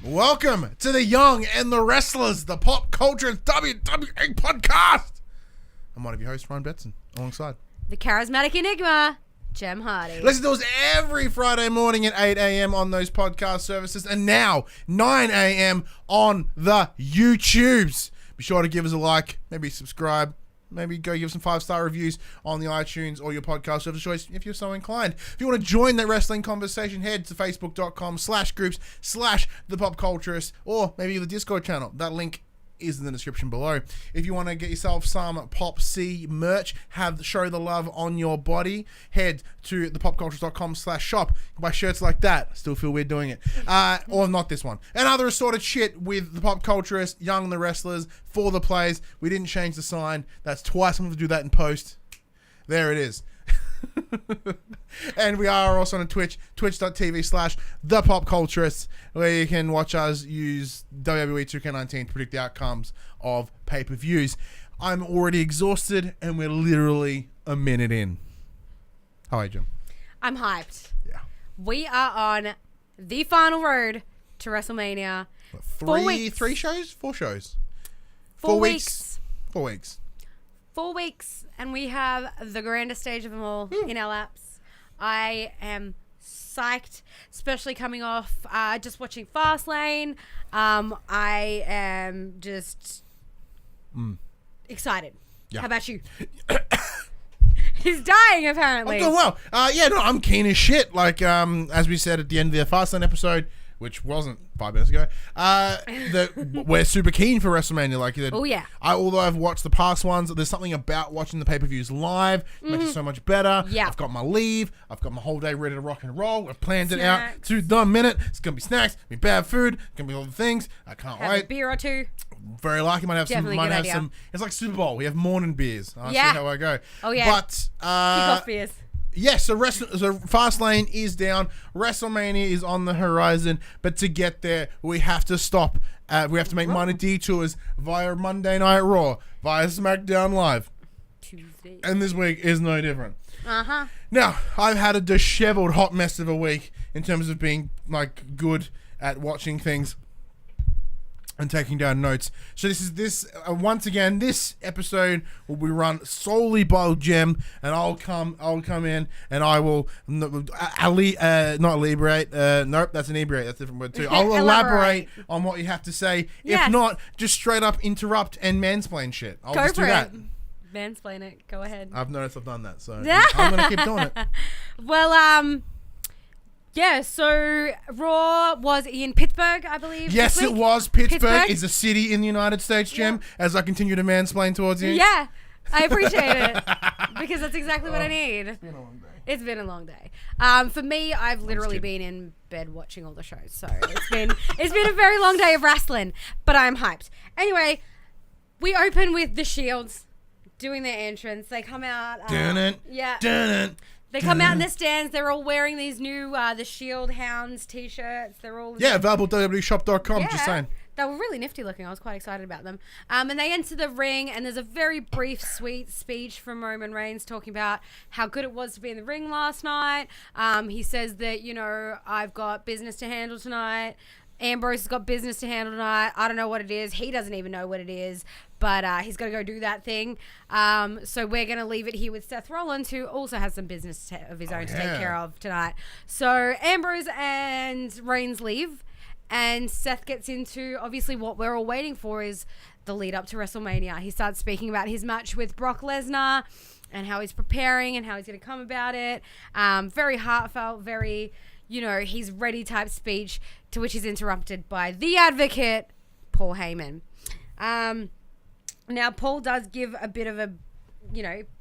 Welcome to the Young and the Wrestlers, the Pop Culture WWE podcast. I'm one of your hosts, Ryan Betson, alongside the charismatic enigma, Jem Hardy. Listen to us every Friday morning at 8 a.m. on those podcast services, and now 9 a.m. on the YouTubes. Be sure to give us a like, maybe subscribe, maybe go give some 5-star reviews on the iTunes or your podcast service choice if you're so inclined. If you want to join that wrestling conversation, head to facebook.com/groups/thepopculturist, or maybe the Discord channel. That link is in the description below. If you want to get yourself some PopC merch, show the love on your body, head to thepopculturist.com/shop. You can buy shirts like that. Still feel weird doing it. Or not this one. And other assorted shit with the Pop Culturist, Young and the Wrestlers, For the Plays. We didn't change the sign. That's twice. I'm going to do that in post. There it is. And we are also on Twitch, twitch.tv/thepopculturists, where you can watch us use WWE 2K19 to predict the outcomes of pay-per-views. I'm already exhausted, and we're literally a minute in. How are you, Jim? I'm hyped. Yeah. We are on the final road to WrestleMania. What, 4 weeks. 3 shows? 4 shows. 4 weeks. 4 weeks. 4 weeks, and we have the grandest stage of them all in our laps. I am psyched, especially coming off just watching Fastlane. I am just excited. Yeah. How about you? He's dying, apparently. I'm doing well. I'm keen as shit. Like, as we said at the end of the Fastlane episode, which wasn't 5 minutes ago, we're super keen for WrestleMania. Like, oh yeah. Although I've watched the past ones, there's something about watching the pay-per-views live. It makes it so much better. Yeah. I've got my leave. I've got my whole day ready to rock and roll. I've planned it out Snacks. to the minute. It's going to be snacks, be bad food, it's going to be all the things. I can't Have wait. a beer or two. Very lucky. Might have Definitely some. good idea. It's like Super Bowl. We have morning beers. I'll see Yeah. how I go. Oh yeah. But Kickoff beers. yes, so Fastlane is down. WrestleMania is on the horizon. But to get there, we have to stop. We have to make minor detours via Monday Night Raw, via SmackDown Live. Tuesday. And this week is no different. Uh-huh. Now, I've had a disheveled hot mess of a week in terms of being like good at watching things and taking down notes. So once again, this episode will be run solely by Jem, and I'll come in and I will not elaborate. Nope, that's inebriate. That's a different word too. I'll elaborate on what you have to say. Yes. If not, just straight up interrupt and mansplain shit. I'll Go just do for that. it. Mansplain it. Go ahead. I've noticed I've done that, so I'm gonna keep doing it. Well, yeah, so Raw was in Pittsburgh, I believe. Yes, this it week. was. Pittsburgh is Pittsburgh. a city in the United States, Jem, as I continue to mansplain towards you. Yeah, I appreciate it because that's exactly what I need. It's been a long day. It's been a long day. For me, I've literally been in bed watching all the shows, so it's been a very long day of wrestling, but I'm hyped. Anyway, we open with the Shields doing their entrance. They come out. Dun it. Yeah. Dun it. They come out in their stands. They're all wearing these new the Shield Hounds t-shirts. They're all Available at WWEshop.com. Just saying. They were really nifty looking. I was quite excited about them. And they enter the ring, and there's a very brief, sweet speech from Roman Reigns talking about how good it was to be in the ring last night. He says that, I've got business to handle tonight. Ambrose has got business to handle tonight. I don't know what it is. He doesn't even know what it is, but he's got to go do that thing. So we're going to leave it here with Seth Rollins, who also has some business of his own to take care of tonight. So Ambrose and Reigns leave, and Seth gets into, obviously, what we're all waiting for is the lead up to WrestleMania. He starts speaking about his match with Brock Lesnar and how he's preparing and how he's going to come about it. Very heartfelt, very... he's ready type speech, to which he's interrupted by the advocate, Paul Heyman. Now, Paul does give a bit of a,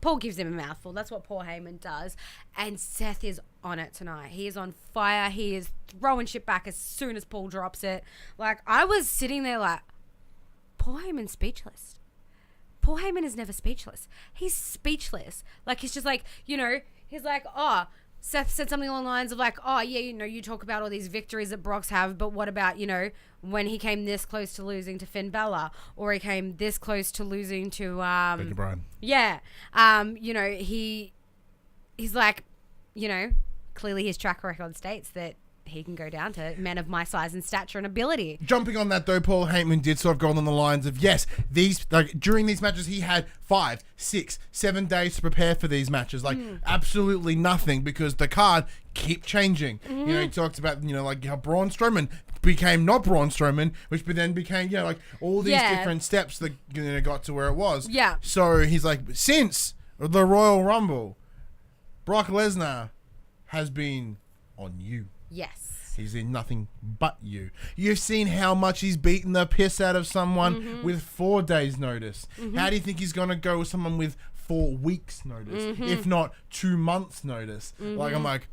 Paul gives him a mouthful. That's what Paul Heyman does. And Seth is on it tonight. He is on fire. He is throwing shit back as soon as Paul drops it. Like, I was sitting there like, Paul Heyman's speechless. Paul Heyman is never speechless. He's speechless. Like, he's just like, he's like, Seth said something along the lines of like, you talk about all these victories that Brock's have, but what about, when he came this close to losing to Finn Balor, or he came this close to losing to, Becky Bryan. Yeah. He's like, clearly his track record states that he can go down to men of my size and stature and ability. Jumping on that though, Paul Heyman did sort of go on the lines of, yes, during these matches he had 5, 6, 7 days to prepare for these matches. Absolutely nothing, because the card keep changing. He talked about, how Braun Strowman became not Braun Strowman, which then became, all these different steps that got to where it was. Yeah. So he's like, since the Royal Rumble, Brock Lesnar has been on you. Yes. He's in nothing but you. You've seen how much he's beaten the piss out of someone with 4 days notice. How do you think he's going to go with someone with 4 weeks notice, if not 2 months notice? I'm like,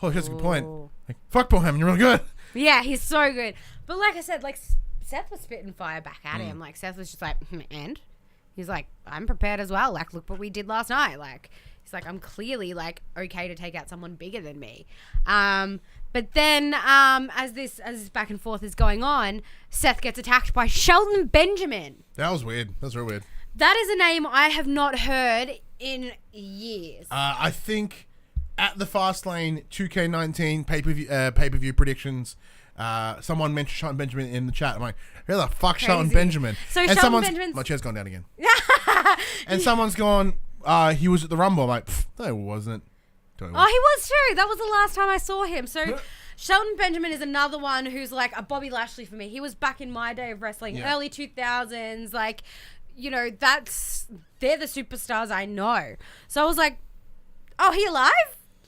oh, that's a good point. Like, fuck Paul Heyman, you're really good. Yeah, he's so good. But like I said, Seth was spitting fire back at him. Like, Seth was just like, and? He's like, I'm prepared as well. Like, look what we did last night. Like, he's like, I'm clearly, okay to take out someone bigger than me. But then, as this back and forth is going on, Seth gets attacked by Shelton Benjamin. That was weird. That was real weird. That is a name I have not heard in years. I think at the Fastlane 2K19 pay-per-view predictions, someone mentioned Shelton Benjamin in the chat. I'm like, who the fuck Shelton Benjamin? So and Shelton Benjamin's... My chair's gone down again. And someone's gone, he was at the Rumble. I'm like, no, he wasn't. Oh, he was too. That was the last time I saw him. So Shelton Benjamin is another one who's like a Bobby Lashley for me. He was back in my day of wrestling, early 2000s. Like, they're the superstars I know. So I was like, oh, he alive?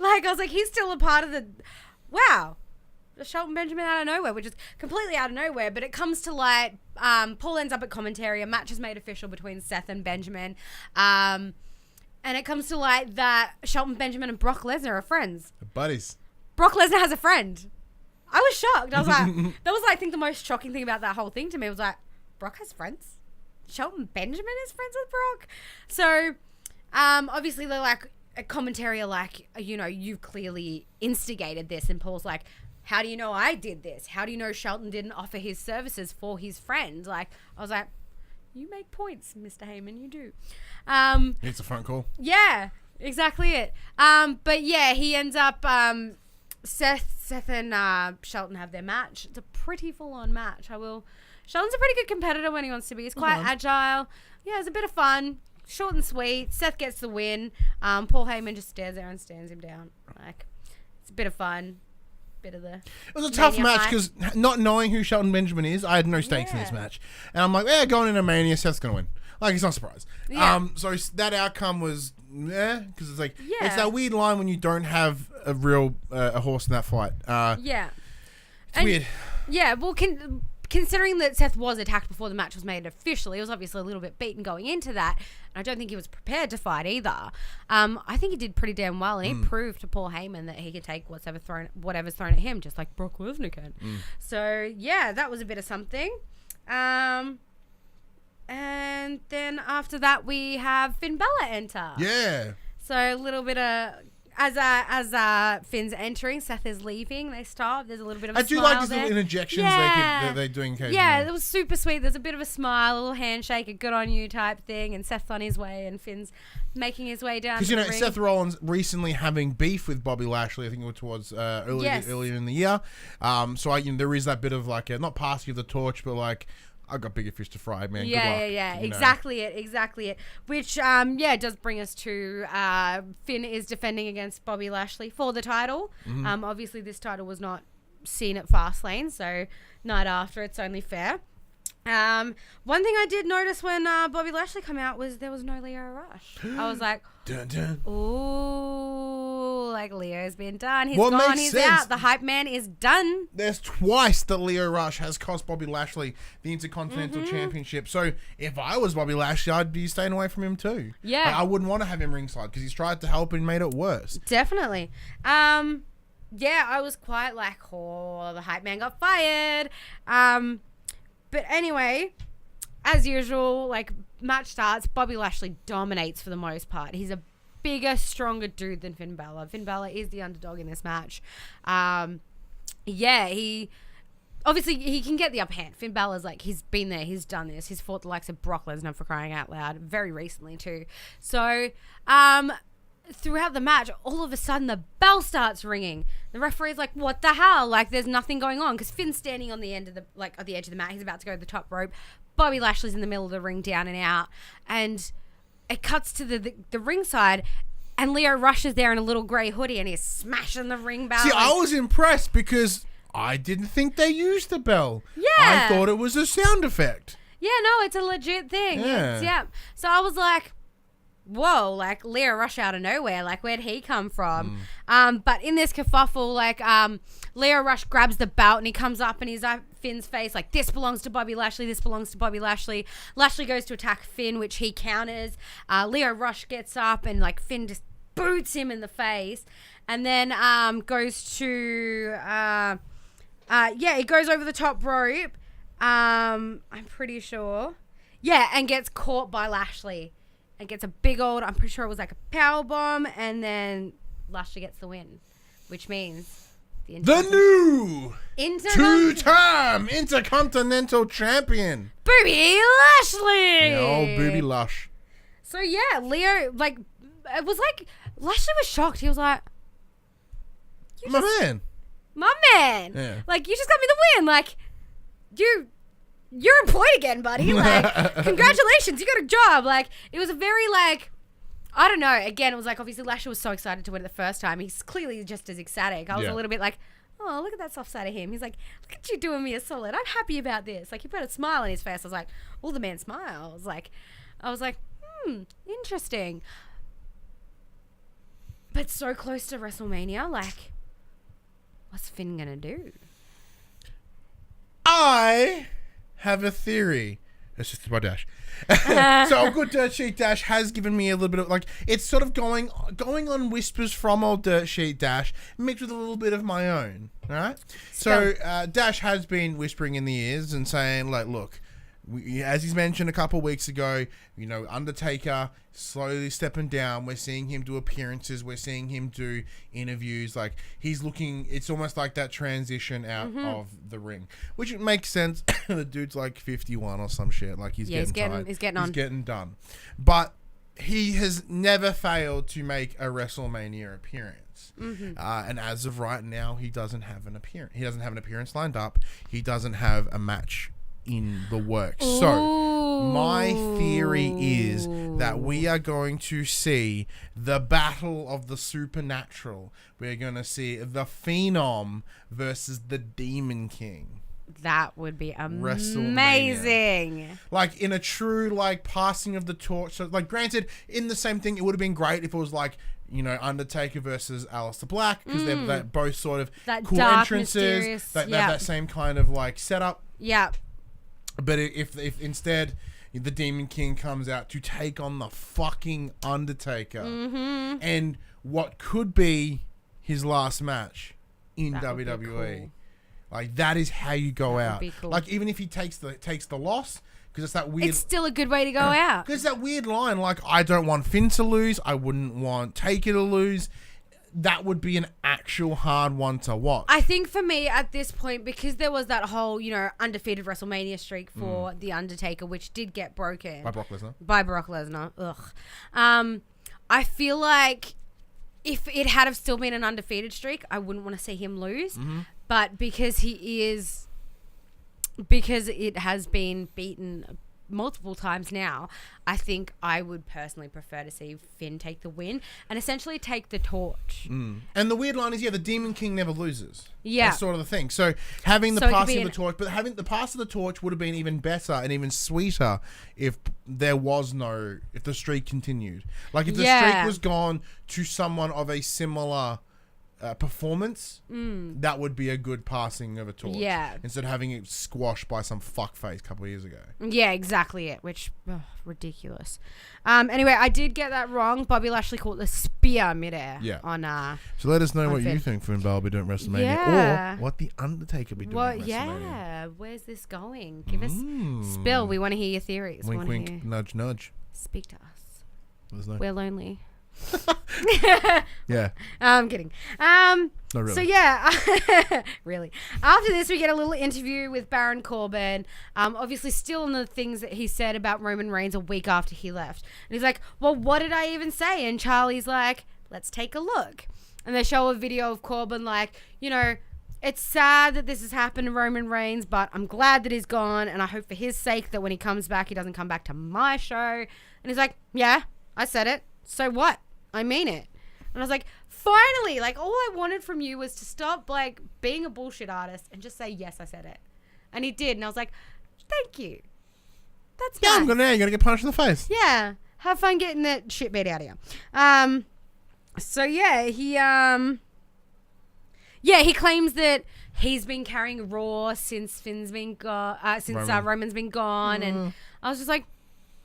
Like, I was like, he's still a part of the... Wow. Shelton Benjamin out of nowhere, which is completely out of nowhere, but it comes to light. Paul ends up at commentary. A match is made official between Seth and Benjamin. And it comes to light that Shelton Benjamin and Brock Lesnar are friends. Buddies. Brock Lesnar has a friend. I was shocked. I was like, that was, I think, the most shocking thing about that whole thing to me was like, Brock has friends? Shelton Benjamin is friends with Brock? So, obviously, they're like, a commentary are like, you've clearly instigated this. And Paul's like, how do you know I did this? How do you know Shelton didn't offer his services for his friend? Like, I was like, you make points, Mr. Heyman, you do. It's a phone call. Yeah, exactly it. But yeah, he ends up, Seth and Shelton have their match. It's a pretty full-on match. Shelton's a pretty good competitor when he wants to be. He's quite agile. Yeah, it's a bit of fun. Short and sweet. Seth gets the win. Paul Heyman just stares there and stands him down. Like, it's a bit of fun. It was a tough match because not knowing who Shelton Benjamin is, I had no stakes in this match. And I'm like, going into Mania, Seth's going to win. Like, it's not a surprise. Yeah. So that outcome was, because it's like, it's that weird line when you don't have a real a horse in that fight. It's weird. Yeah, well, considering that Seth was attacked before the match was made official, he was obviously a little bit beaten going into that. And I don't think he was prepared to fight either. I think he did pretty damn well. And he proved to Paul Heyman that he could take whatever's thrown at him, just like Brock Lesnar can. So, yeah, that was a bit of something. And then after that, we have Finn Balor enter. Yeah. So a little bit of... As Finn's entering, Seth is leaving. They stop. There's a little bit of a smile. I do like these little interjections they're doing occasionally. Yeah, it was super sweet. There's a bit of a smile, a little handshake, a good on you type thing, and Seth's on his way, and Finn's making his way down. Because Seth Rollins recently having beef with Bobby Lashley. I think it was towards earlier in the year. So there is that bit of like not passing of the torch, but like, I've got bigger fish to fry, man. Yeah. Exactly it. Which, does bring us to Finn is defending against Bobby Lashley for the title. Obviously, this title was not seen at Fastlane, so night after, it's only fair. One thing I did notice when Bobby Lashley came out was there was no Leo Rush. I was like, dun, dun. Ooh, like Leo's been done. He's gone, he's out. The hype man is done. There's twice that Leo Rush has cost Bobby Lashley the Intercontinental Championship. So if I was Bobby Lashley, I'd be staying away from him too. Yeah. Like, I wouldn't want to have him ringside because he's tried to help and made it worse. Definitely. Yeah, I was quite like, the hype man got fired. But anyway, as usual, like, match starts, Bobby Lashley dominates for the most part. He's a bigger, stronger dude than Finn Balor. Finn Balor is the underdog in this match. He can get the upper hand. Finn Balor's like, he's been there, he's done this. He's fought the likes of Brock Lesnar, for crying out loud, very recently too. So, throughout the match, all of a sudden the bell starts ringing. The referee's like, "What the hell?" Like, there's nothing going on because Finn's standing on the end of at the edge of the mat. He's about to go to the top rope. Bobby Lashley's in the middle of the ring, down and out, and it cuts to the ringside, and Leo Rush is there in a little grey hoodie, and he's smashing the ring bell. See, I was impressed because I didn't think they used the bell. Yeah, I thought it was a sound effect. Yeah, no, it's a legit thing. Yeah. So I was like, whoa, like Leo Rush out of nowhere, like where'd he come from? But in this kerfuffle, like Leo Rush grabs the belt and he comes up and he's at Finn's face like, this belongs to Bobby Lashley, this belongs to Bobby Lashley. Lashley goes to attack Finn, which he counters. Leo Rush gets up and like Finn just boots him in the face, and then goes to he goes over the top rope. I'm pretty sure. Yeah, and gets caught by Lashley. And gets a big old, I'm pretty sure it was like a power bomb, and then Lashley gets the win, which means the new two-time Intercontinental Champion, Booby Lashley. Oh, Booby Lush. So yeah, Leo, like, it was like Lashley was shocked. He was like, my man. Yeah. Like, you just got me the win. Like, you're employed again, buddy. Like, congratulations, you got a job. Like, it was a very, like, I don't know. Again, it was like, obviously, Lashley was so excited to win it the first time. He's clearly just as ecstatic. I was a little bit like, oh, look at that soft side of him. He's like, look at you doing me a solid. I'm happy about this. Like, he put a smile on his face. I was like, well, the man smiles. Like, I was like, interesting. But so close to WrestleMania, like, what's Finn gonna do? I have a theory. It's just my Dash. So Good Dirt Sheet Dash has given me a little bit of, like, it's sort of going on whispers from old Dirt Sheet Dash mixed with a little bit of my own. All right. So Dash has been whispering in the ears and saying, like, look, as he's mentioned a couple of weeks ago, you know, Undertaker slowly stepping down. We're seeing him do appearances. We're seeing him do interviews. Like, he's looking, it's almost like that transition out of the ring, which makes sense. The dude's like 51 or some shit. Like, he's getting done. But he has never failed to make a WrestleMania appearance. And as of right now, he doesn't have an appearance. He doesn't have an appearance lined up. He doesn't have a match in the works. So my theory is that we are going to see the battle of the supernatural. We're going to see the Phenom versus the Demon King. That would be amazing. Like, in a true, like, passing of the torch. So, like, granted, in the same thing, it would have been great if it was like, you know, Undertaker versus Aleister Black, because they're both sort of that cool dark, entrances. That same kind of, like, setup. Yeah. But if instead the Demon King comes out to take on the fucking Undertaker and what could be his last match in WWE, cool. Like, that is how you go out. Cool. Like, even if he takes the loss, because it's that weird. It's still a good way to go out. Because that weird line, like, I don't want Finn to lose. I wouldn't want Taker to lose. That would be an actual hard one to watch. I think for me at this point, because there was that whole, you know, undefeated WrestleMania streak for The Undertaker, which did get broken. By Brock Lesnar. Ugh. I feel like if it had have still been an undefeated streak, I wouldn't want to see him lose. But because it has been beaten multiple times now, I think I would personally prefer to see Finn take the win and essentially take the torch. And the weird line is, the Demon King never loses. Yeah. That's sort of the thing. So having the passing of the torch, but having the pass of the torch would have been even better and even sweeter if the streak continued. Like, if the streak was gone to someone of a similar performance, that would be a good passing of a torch. Yeah. Instead of having it squashed by some fuckface a couple of years ago. Yeah, exactly it. Which, ridiculous. Anyway, I did get that wrong. Bobby Lashley caught the spear midair. Yeah. So let us know what you think Finn Balor be doing at WrestleMania, or what the Undertaker be doing at WrestleMania. Yeah. Where's this going? Give us spill. We want to hear your theories. Wink, wink, nudge, nudge. Speak to us. We're lonely. Yeah. I'm kidding. Not really. So yeah, really. After this, we get a little interview with Baron Corbin. Obviously, still on the things that he said about Roman Reigns a week after he left, and he's like, "Well, what did I even say?" And Charlie's like, Let's take a look. And they show a video of Corbin like, you know, it's sad that this has happened to Roman Reigns, but I'm glad that he's gone, and I hope for his sake that when he comes back, he doesn't come back to my show. And he's like, yeah, I said it. So what? I mean it. And I was like, finally, like, all I wanted from you was to stop, like, being a bullshit artist and just say, yes, I said it. And he did. And I was like, thank you. That's nice. I'm gonna get punched in the face. Yeah. Have fun getting that shit beat out of you. So yeah, he claims that he's been carrying Raw since Finn's been gone, Roman's been gone, and I was just like,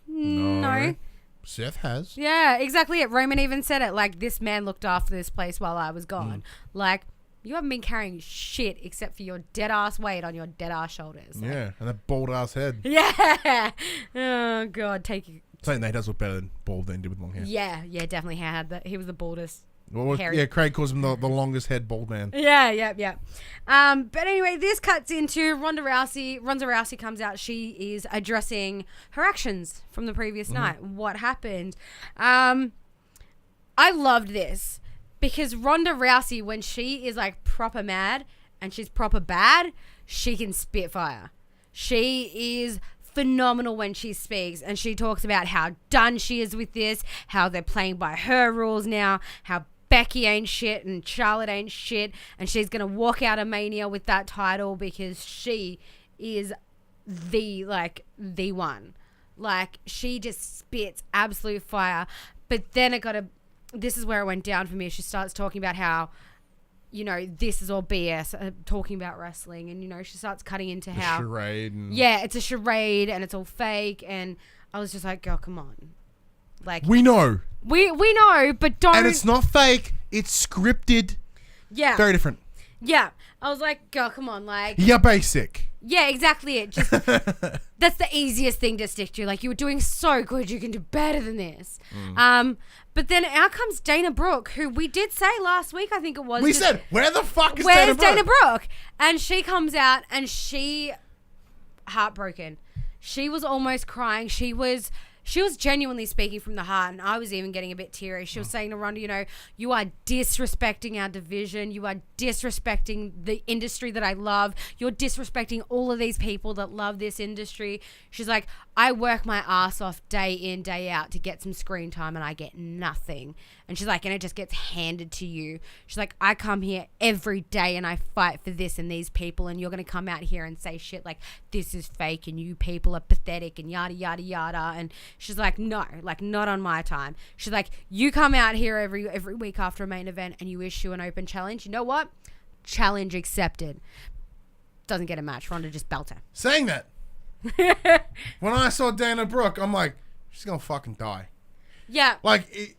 no. Seth has. Yeah, exactly it. Roman even said it, like, this man looked after this place while I was gone. Like, you haven't been carrying shit except for your dead ass weight on your dead ass shoulders. Like, yeah, and that bald ass head. Yeah. Oh God, Something that does look better than bald than did with long hair. Yeah, definitely had that. He was the baldest. Yeah, Craig calls him the longest head bald man. Yeah. But anyway, this cuts into Ronda Rousey. Ronda Rousey comes out. She is addressing her actions from the previous night. What happened? I loved this because Ronda Rousey, when she is like proper mad and she's proper bad, she can spit fire. She is phenomenal when she speaks, and she talks about how done she is with this, how they're playing by her rules now, how Becky ain't shit and Charlotte ain't shit, and she's gonna walk out of Mania with that title because she is the one. Like, she just spits absolute fire. But then this is where it went down for me. She starts talking about how, you know, this is all BS, talking about wrestling, and, you know, she starts cutting into how charade. Yeah, it's a charade and it's all fake, and I was just like, girl, come on. Like, we know. We know, but don't. And it's not fake. It's scripted. Yeah. Very different. Yeah. I was like, girl, come on. Like. Yeah, basic. Yeah, exactly it. Just that's the easiest thing to stick to. Like, you were doing so good, you can do better than this. But then out comes Dana Brooke, who we did say last week, I think it was. We said, where the fuck is Dana Brooke? Where's Dana Brooke? And she comes out and she heartbroken. She was almost crying. She was genuinely speaking from the heart, and I was even getting a bit teary. She was saying to Ronda, you know, you are disrespecting our division. You are disrespecting the industry that I love. You're disrespecting all of these people that love this industry. She's like, I work my ass off day in, day out to get some screen time, and I get nothing. And she's like, and it just gets handed to you. She's like, I come here every day and I fight for this and these people, and you're going to come out here and say shit like this is fake and you people are pathetic and yada, yada, yada. And she's like, no, like, not on my time. She's like, you come out here every week after a main event and you issue an open challenge. You know what? Challenge accepted. Doesn't get a match. Ronda just belts her. Saying that. When I saw Dana Brooke, I'm like, she's going to fucking die. Yeah. Like,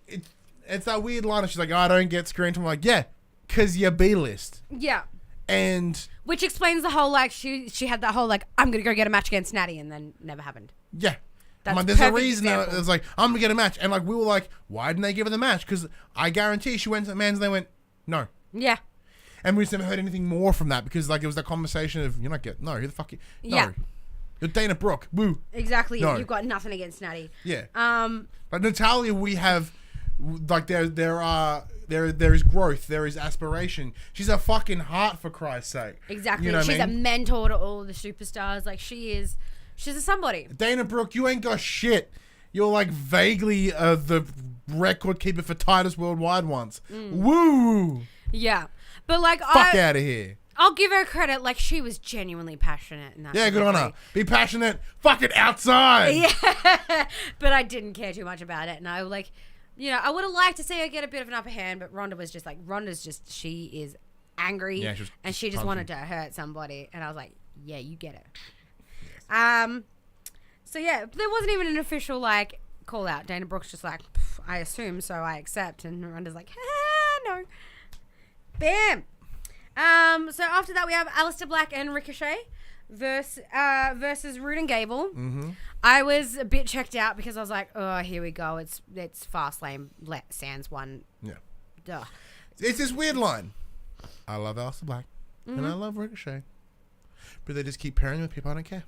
it's that weird line. She's like, I don't get screen time. I'm like, yeah, because you're B-list. Yeah. And which explains the whole, like, she had that whole, like, I'm going to go get a match against Natty, and then never happened. Yeah. That's like, there's a reason that it's like, I'm going to get a match. And, like, we were like, why didn't they give her the match? Because I guarantee she went to the man's and they went, no. Yeah. And we just never heard anything more from that because, like, it was that conversation of, you're not getting, no, who the fuck you? No. Yeah. You're Dana Brooke. Woo. Exactly. No. You've got nothing against Natty. Yeah. But Natalia, we have, like, there is growth. There is aspiration. She's a fucking heart, for Christ's sake. Exactly. You know she's what I mean? A mentor to all the superstars. Like, she's a somebody. Dana Brooke, you ain't got shit. You're, like, vaguely the record keeper for Titus Worldwide once. Woo. Yeah. But, like, fuck out of here. I'll give her credit. Like, she was genuinely passionate. In that good on her. Be passionate. Fuck it outside. Yeah. But I didn't care too much about it. And I, like, you know, I would have liked to see her get a bit of an upper hand. But Ronda's just, she is angry. Yeah, and she just wanted to hurt somebody. And I was like, yeah, you get it. Yes. So, yeah, there wasn't even an official, like, call out. Dana Brooke's just like, I assume, so I accept. And Ronda's like, no. Bam. So after that we have Aleister Black and Ricochet versus Rude and Gable. Mm-hmm. I was a bit checked out because I was like, oh, here we go. It's Fastlane Sans one. Yeah. Duh. It's this weird line. I love Aleister Black and I love Ricochet, but they just keep pairing with people I don't care.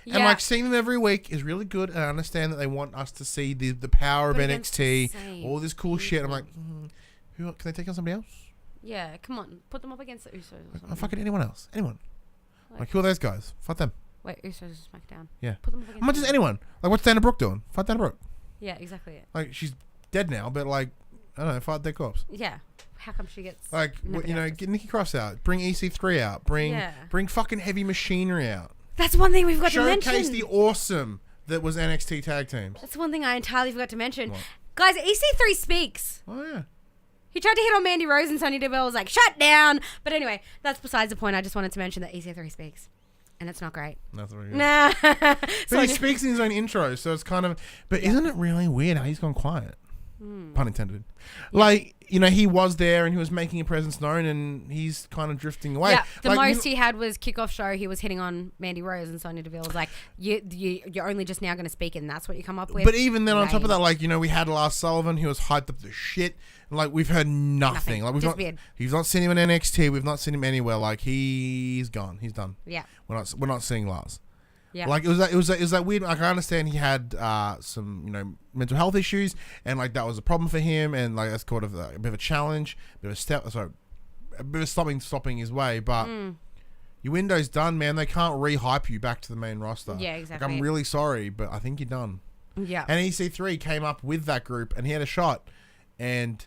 Yeah. And, like, seeing them every week is really good, and I understand that they want us to see the power of NXT, all this cool shit. I'm like, Who can they take on somebody else? Yeah, come on. Put them up against the Usos or something. Fucking anyone else. Anyone. Like, who are those guys? Fuck them. Wait, Usos is SmackDown. Yeah. Put them up against Not just anyone. Like, what's Dana Brooke doing? Fight Dana Brooke. Yeah, exactly it. Like, she's dead now, but like, I don't know, fight dead corpse. Yeah. How come she gets... Like, get Nikki Cross out. Bring EC3 out. Bring fucking Heavy Machinery out. That's one thing we forgot to mention. Showcase the awesome that was NXT tag teams. That's one thing I entirely forgot to mention. What? Guys, EC3 speaks. Oh, yeah. He tried to hit on Mandy Rose and Sonya Deville was like, shut down. But anyway, that's besides the point. I just wanted to mention that EC3 speaks. And it's not great. That's very good. Nah. But he speaks in his own intro, so it's kind of... But isn't it really weird how he's gone quiet? Pun intended. Yeah. Like, he was there and he was making a presence known and he's kind of drifting away. Yeah, the most he had was kickoff show. He was hitting on Mandy Rose and Sonya Deville was like, you're only just now going to speak and that's what you come up with. But even then on top of that, like, we had Lars Sullivan. He was hyped up the shit. Like, we've heard nothing. Like, he's not seen him in NXT. We've not seen him anywhere. Like, he's gone. He's done. Yeah. We're not seeing Lars. Yeah. Like, it was that weird. Like, I understand he had some mental health issues, and like that was a problem for him, and like that's kind of a bit of a challenge, a bit of stopping his way. But your window's done, man. They can't re-hype you back to the main roster. Yeah, exactly. Like, I'm really sorry, but I think you're done. Yeah. And EC3 came up with that group, and he had a shot, and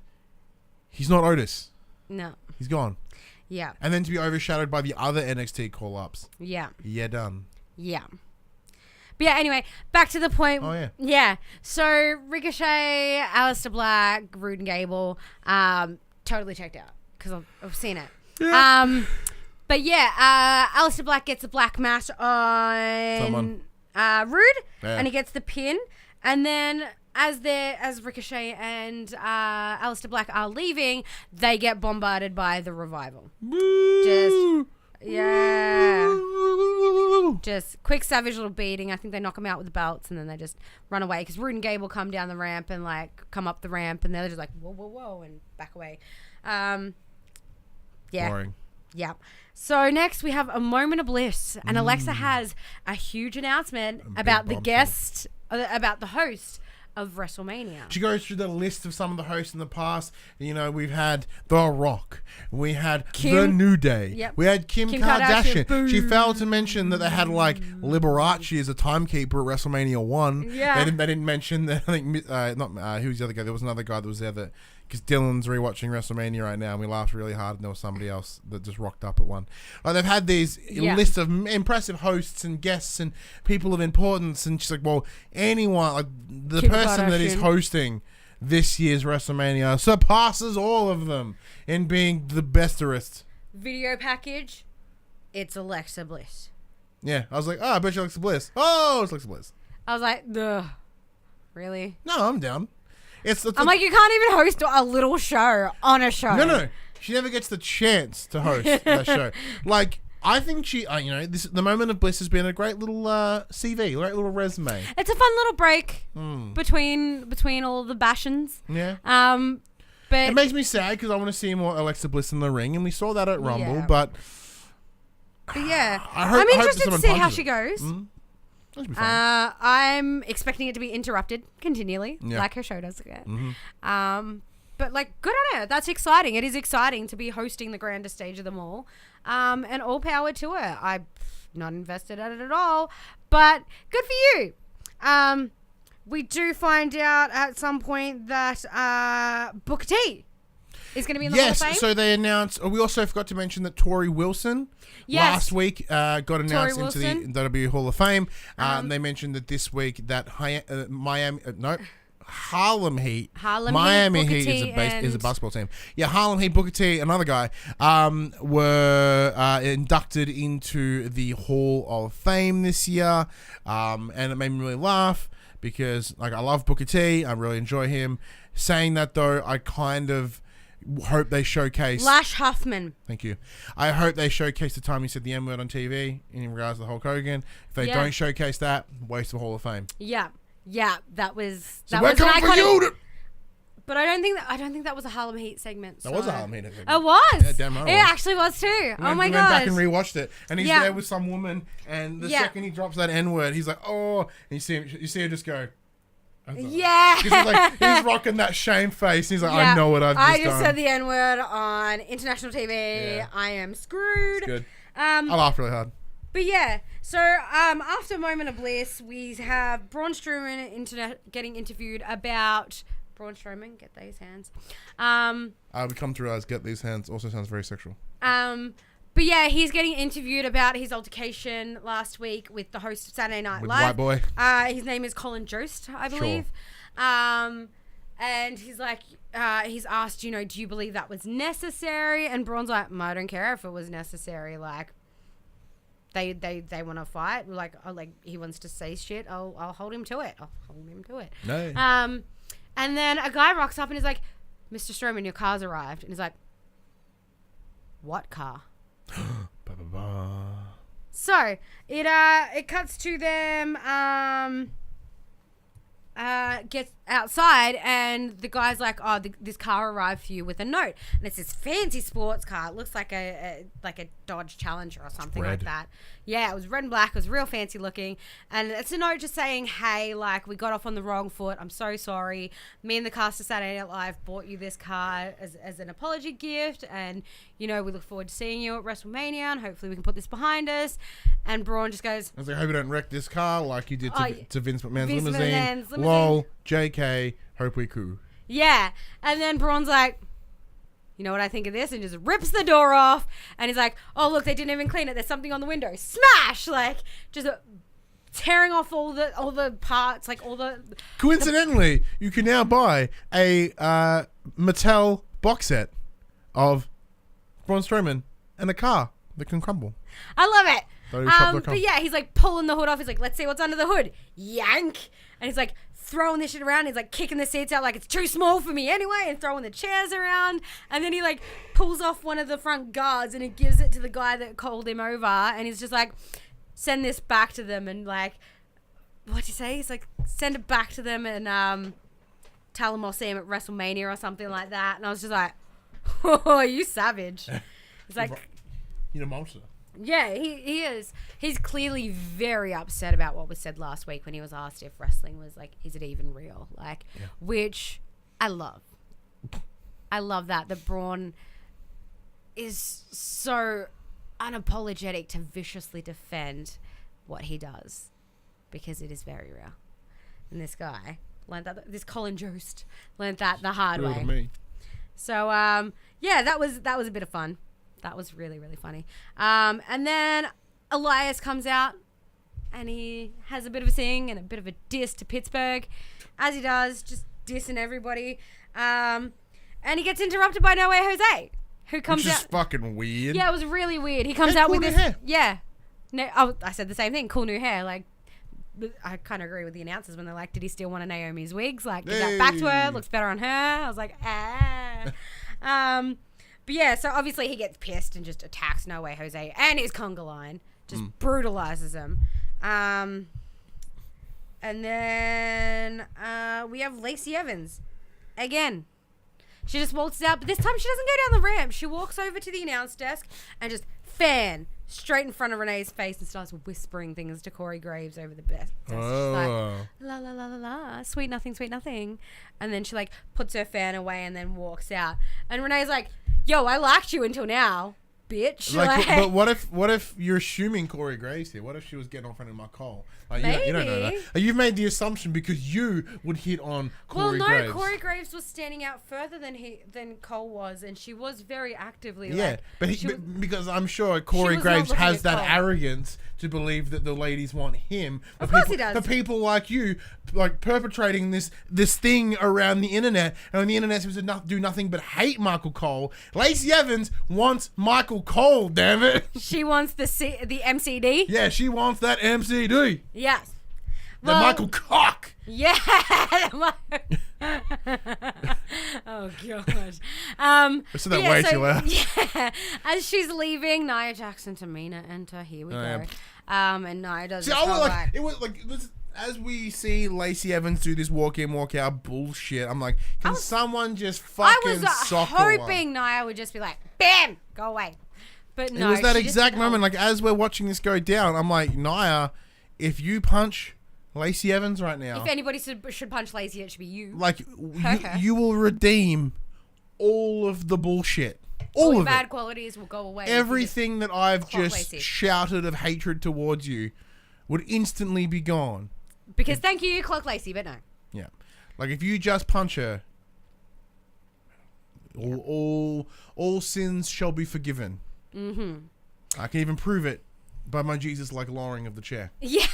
he's not Otis. No. He's gone. Yeah. And then to be overshadowed by the other NXT call-ups. Yeah. Yeah, done. Yeah. But yeah, anyway, back to the point. Oh, yeah. Yeah. So, Ricochet, Aleister Black, Rude and Gable, totally checked out because I've seen it. Yeah. But yeah, Aleister Black gets a black mass on Rude, and he gets the pin. And then as Ricochet and Aleister Black are leaving, they get bombarded by the Revival. Woo! Just quick savage little beating. I think they knock him out with the belts and then they just run away because Rude and Gable come down the ramp and like come up the ramp and they're just like whoa whoa whoa and back away. Yeah. Boring. Yeah. So next we have a moment of bliss and Alexa has a huge announcement about the guest, about the host of WrestleMania. She goes through the list of some of the hosts in the past. We've had The Rock. We had The New Day. Yep. We had Kim Kardashian. She failed to mention that they had like Liberace as a timekeeper at WrestleMania 1. Yeah. They didn't mention that. I think who was the other guy? There was another guy that was there that because Dylan's rewatching WrestleMania right now and we laughed really hard and there was somebody else that just rocked up at one. Like they've had these lists of impressive hosts and guests and people of importance and she's like, well, anyone, like the Kim person that is Kardashian. hosting this year's WrestleMania surpasses all of them in being the besterest. Video package, it's Alexa Bliss. Yeah, I was like, I bet you Alexa Bliss. Oh, it's Alexa Bliss. I was like, ugh, really? No, I'm down. I'm like, you can't even host a little show on a show. No. She never gets the chance to host that show. Like, I think she, the moment of bliss has been a great little CV, a great little resume. It's a fun little break between all the bashings. Yeah. But it makes me sad because I want to see more Alexa Bliss in the ring, and we saw that at Rumble. Yeah. But yeah, I'm interested to see how she goes. That should be fun. I'm expecting it to be interrupted continually, Yeah. like her show does again. Mm-hmm. But like, good on her. That's exciting. It is exciting to be hosting the grandest stage of them all. And all power to her. I'm not invested in it at all, but good for you. We do find out at some point that Booker T is going to be in the Hall of Fame. Yes, so they announced. We also forgot to mention that Tori Wilson last week got announced into the WWE Hall of Fame. And they mentioned that this week that Harlem Heat. Miami Heat is a basketball team. Yeah, Harlem Heat, Booker T, another guy, were inducted into the Hall of Fame this year. And it made me really laugh because like I love Booker T. I really enjoy him. Saying that though, I kind of hope they showcase Lash Huffman. Thank you. I hope they showcase the time he said the N word on TV in regards to the Hulk Hogan. If they don't showcase that, waste of Hall of Fame. Yeah, that was we're coming for you. But I don't think that was a Harlem Heat segment. That was a Harlem Heat segment. It was. Yeah, damn right it actually was too. Oh my god! Went back and rewatched it, and he's there with some woman, and the second he drops that N word, he's like, oh, and you see her just go, Yeah. He's rocking that shame face. He's like, I know what I've just done. I just said the N-word on international TV. Yeah. I am screwed. It's good. I laughed really hard. But yeah, so after Moment of Bliss, we have Braun Strowman getting interviewed about... Braun Strowman, get these hands. We come to realize get these hands also sounds very sexual. But yeah, he's getting interviewed about his altercation last week with the host of Saturday Night Live. White boy. His name is Colin Jost, I believe. Sure. And he's like, he's asked, do you believe that was necessary? And Braun's like, I don't care if it was necessary. Like, they want to fight. Like, he wants to say shit. I'll hold him to it. No. And then a guy rocks up and is like, Mr. Strowman, your car's arrived. And he's like, what car? So it cuts to them gets outside and the guy's like, this car arrived for you with a note, and it's this fancy sports car. It looks like a Dodge Challenger or something like that. Yeah, it was red and black. It was real fancy looking, and it's a note just saying, hey, like, we got off on the wrong foot. I'm so sorry. Me and the cast of Saturday Night Live bought you this car as an apology gift, and we look forward to seeing you at WrestleMania, and hopefully we can put this behind us. And Braun just goes, I was like, hope you don't wreck this car like you did to Vince McMahon's limousine. Lol, JK, hope we cool. Yeah. And then Braun's like, you know what I think of this? And just rips the door off. And he's like, oh, look, they didn't even clean it. There's something on the window. Smash! Like, just tearing off all the parts, like all the... Coincidentally, you can now buy a Mattel box set of Braun Strowman and a car that can crumble. I love it. But yeah, he's like pulling the hood off. He's like, let's see what's under the hood. Yank. And he's like throwing this shit around. He's like kicking the seats out like it's too small for me anyway, and throwing the chairs around. And then he like pulls off one of the front guards and he gives it to the guy that called him over. And he's just like, send this back to them. And like, what'd you say? He's like, send it back to them and tell them I'll see him at WrestleMania or something like that. And I was just like, oh, you savage. It's like, you're a monster. Yeah, he is. He's clearly very upset about what was said last week when he was asked if wrestling was like, is it even real? Like, yeah. Which I love. I love that Braun is so unapologetic to viciously defend what he does because it is very real. And this guy learned that. This Colin Jost learned that the hard way. To me. So yeah, that was a bit of fun. That was really, really funny. And then Elias comes out and he has a bit of a sing and a bit of a diss to Pittsburgh, as he does, just dissing everybody. And he gets interrupted by No Way Jose, who comes out. Which is fucking weird. Yeah, it was really weird. He comes out with this. Hair. Yeah. No, I said the same thing. Cool new hair. Like, I kind of agree with the announcers when they're like, did he steal one of Naomi's wigs? Like, give that back to her. Looks better on her. I was like, But yeah, so obviously he gets pissed and just attacks No Way Jose and his conga line. Just brutalizes him. And then we have Lacey Evans. Again. She just waltzes out, but this time she doesn't go down the ramp. She walks over to the announce desk and just fan straight in front of Renee's face and starts whispering things to Corey Graves over the desk. She's like, la la la la la, sweet nothing, sweet nothing. And then she like puts her fan away and then walks out. And Renee's like, yo, I liked you until now, bitch. Like, but what if you're assuming Corey Graves here? What if she was getting on front of my Cole? Like, you don't know that. You've made the assumption because you would hit on Corey Graves. Well, no, Corey Graves was standing out further than Cole was, and she was very actively. Yeah, like, because I'm sure Corey Graves has that arrogance to believe that the ladies want him. Of course he does. The people like you, like perpetrating this thing around the internet, and when the internet seems to do nothing but hate Michael Cole. Lacey Evans wants Michael Cole. Damn it. She wants the MCD. Yeah, she wants that MCD. Yes. The Michael Cock. Yeah. Oh gosh. So that way too loud. Yeah. As she's leaving, Nia Jax and Tamina enter. Here we go. Yeah. And Nia does. See, it was like as we see Lacey Evans do this walk in, walk out bullshit. I'm like, someone just fucking sock her? I was hoping Nia would just be like, bam, go away. But no, it was that exact moment. Like as we're watching this go down, I'm like, Nia, if you punch Lacey Evans right now. If anybody should punch Lacey, it should be you. Like, you will redeem all of the bullshit. All of bad it. qualities will go away. Everything that I've just Lacey. shouted of hatred towards you would instantly be gone. Because thank you, Clock Lacey, but no. Yeah. Like, if you just punch her, all sins shall be forgiven. Mm-hmm. I can even prove it by my Jesus like lowering of the chair. Yeah.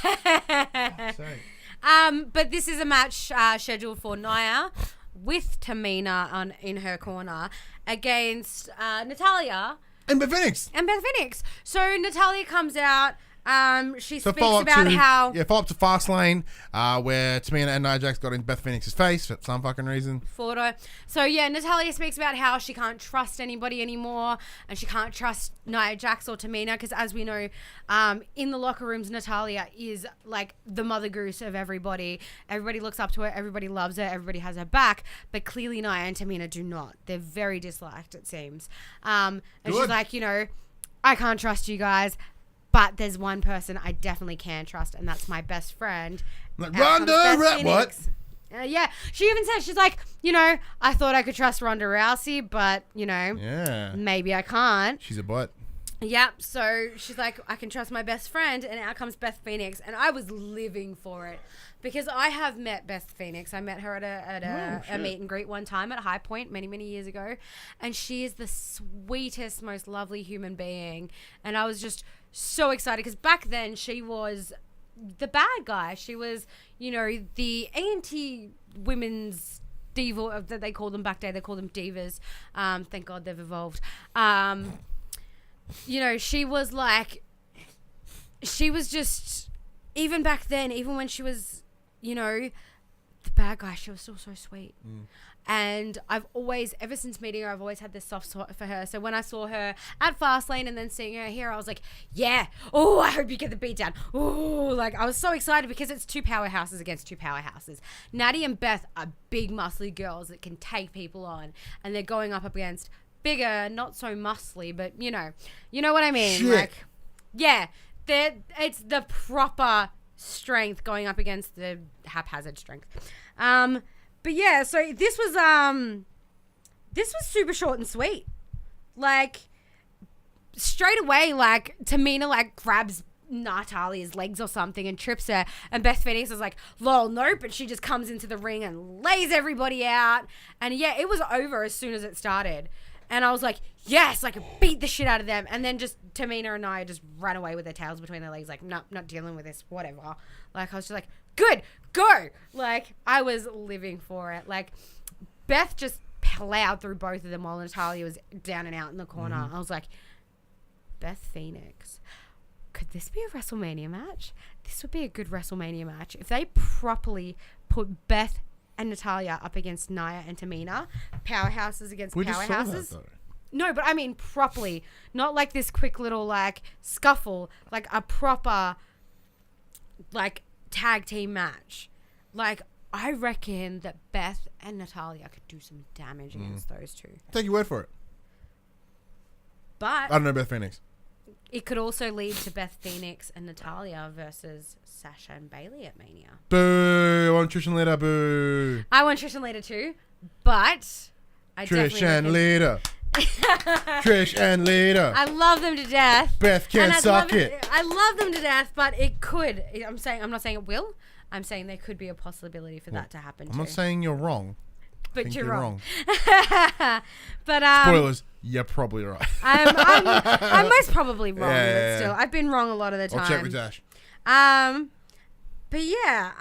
Oh, but this is a match scheduled for Nia with Tamina in her corner against Natalya and Beth Phoenix. So Natalya comes out. She speaks follow about how... Yeah, follow up to Fastlane, where Tamina and Nia Jax got in Beth Phoenix's face for some fucking reason. Photo. So, yeah, Natalya speaks about how she can't trust anybody anymore, and she can't trust Nia Jax or Tamina, because as we know, in the locker rooms, Natalya is, like, the mother goose of everybody. Everybody looks up to her, everybody loves her, everybody has her back, but clearly Nia and Tamina do not. They're very disliked, it seems. And she's like, I can't trust you guys. But there's one person I definitely can trust, and that's my best friend. Like, Ronda, what? Yeah. She even said, she's like, I thought I could trust Ronda Rousey, but, maybe I can't. She's a butt. Yeah. So she's like, I can trust my best friend, and out comes Beth Phoenix. And I was living for it because I have met Beth Phoenix. I met her at a meet and greet one time at High Point many, many years ago. And she is the sweetest, most lovely human being. And I was just so excited because back then she was the bad guy. She was, the anti-women's diva that they called them back then. They called them divas. Thank God they've evolved. She was like, she was just, even back then, even when she was, the bad guy, she was still so sweet. And I've always, ever since meeting her, I've always had this soft spot for her. So when I saw her at Fastlane and then seeing her here, I was like, yeah. Oh, I hope you get the beat down. Oh, like I was so excited because it's two powerhouses against two powerhouses. Natty and Beth are big, muscly girls that can take people on. And they're going up against bigger, not so muscly, but you know what I mean? Shit. Like, yeah, it's the proper strength going up against the haphazard strength. But yeah, so this was super short and sweet. Like straight away, like Tamina like grabs Natalya's legs or something and trips her, and Beth Phoenix is like, lol, nope, and she just comes into the ring and lays everybody out. And yeah, it was over as soon as it started. And I was like, yes, I could beat the shit out of them. And then just Tamina and I just ran away with their tails between their legs. Like, nope, not dealing with this, whatever. Like, I was just like, good, go. Like, I was living for it. Like, Beth just plowed through both of them while Natalya was down and out in the corner. Mm-hmm. I was like, Beth Phoenix, could this be a WrestleMania match? This would be a good WrestleMania match. If they properly put Beth and Natalya up against Nia and Tamina, powerhouses against powerhouses. No, but I mean properly, not like this quick little like scuffle, like a proper like tag team match. Like I reckon that Beth and Natalya could do some damage against those two. Take your word for it. But I don't know Beth Phoenix. It could also lead to Beth Phoenix and Natalya versus Sasha and Bayley at Mania. Boo! I want Trish and Lita. Boo! I want Trish and Lita too, but I Trish and Lita. Trish and Lita. I love them to death. Beth can't suck it. I love them to death, but it could. I'm not saying it will. I'm saying there could be a possibility for that to happen. I'm not saying you're wrong. But you're wrong. But spoilers. You're probably right. I'm most probably wrong, but still, I've been wrong a lot of the time. I'll check with Dash. But yeah,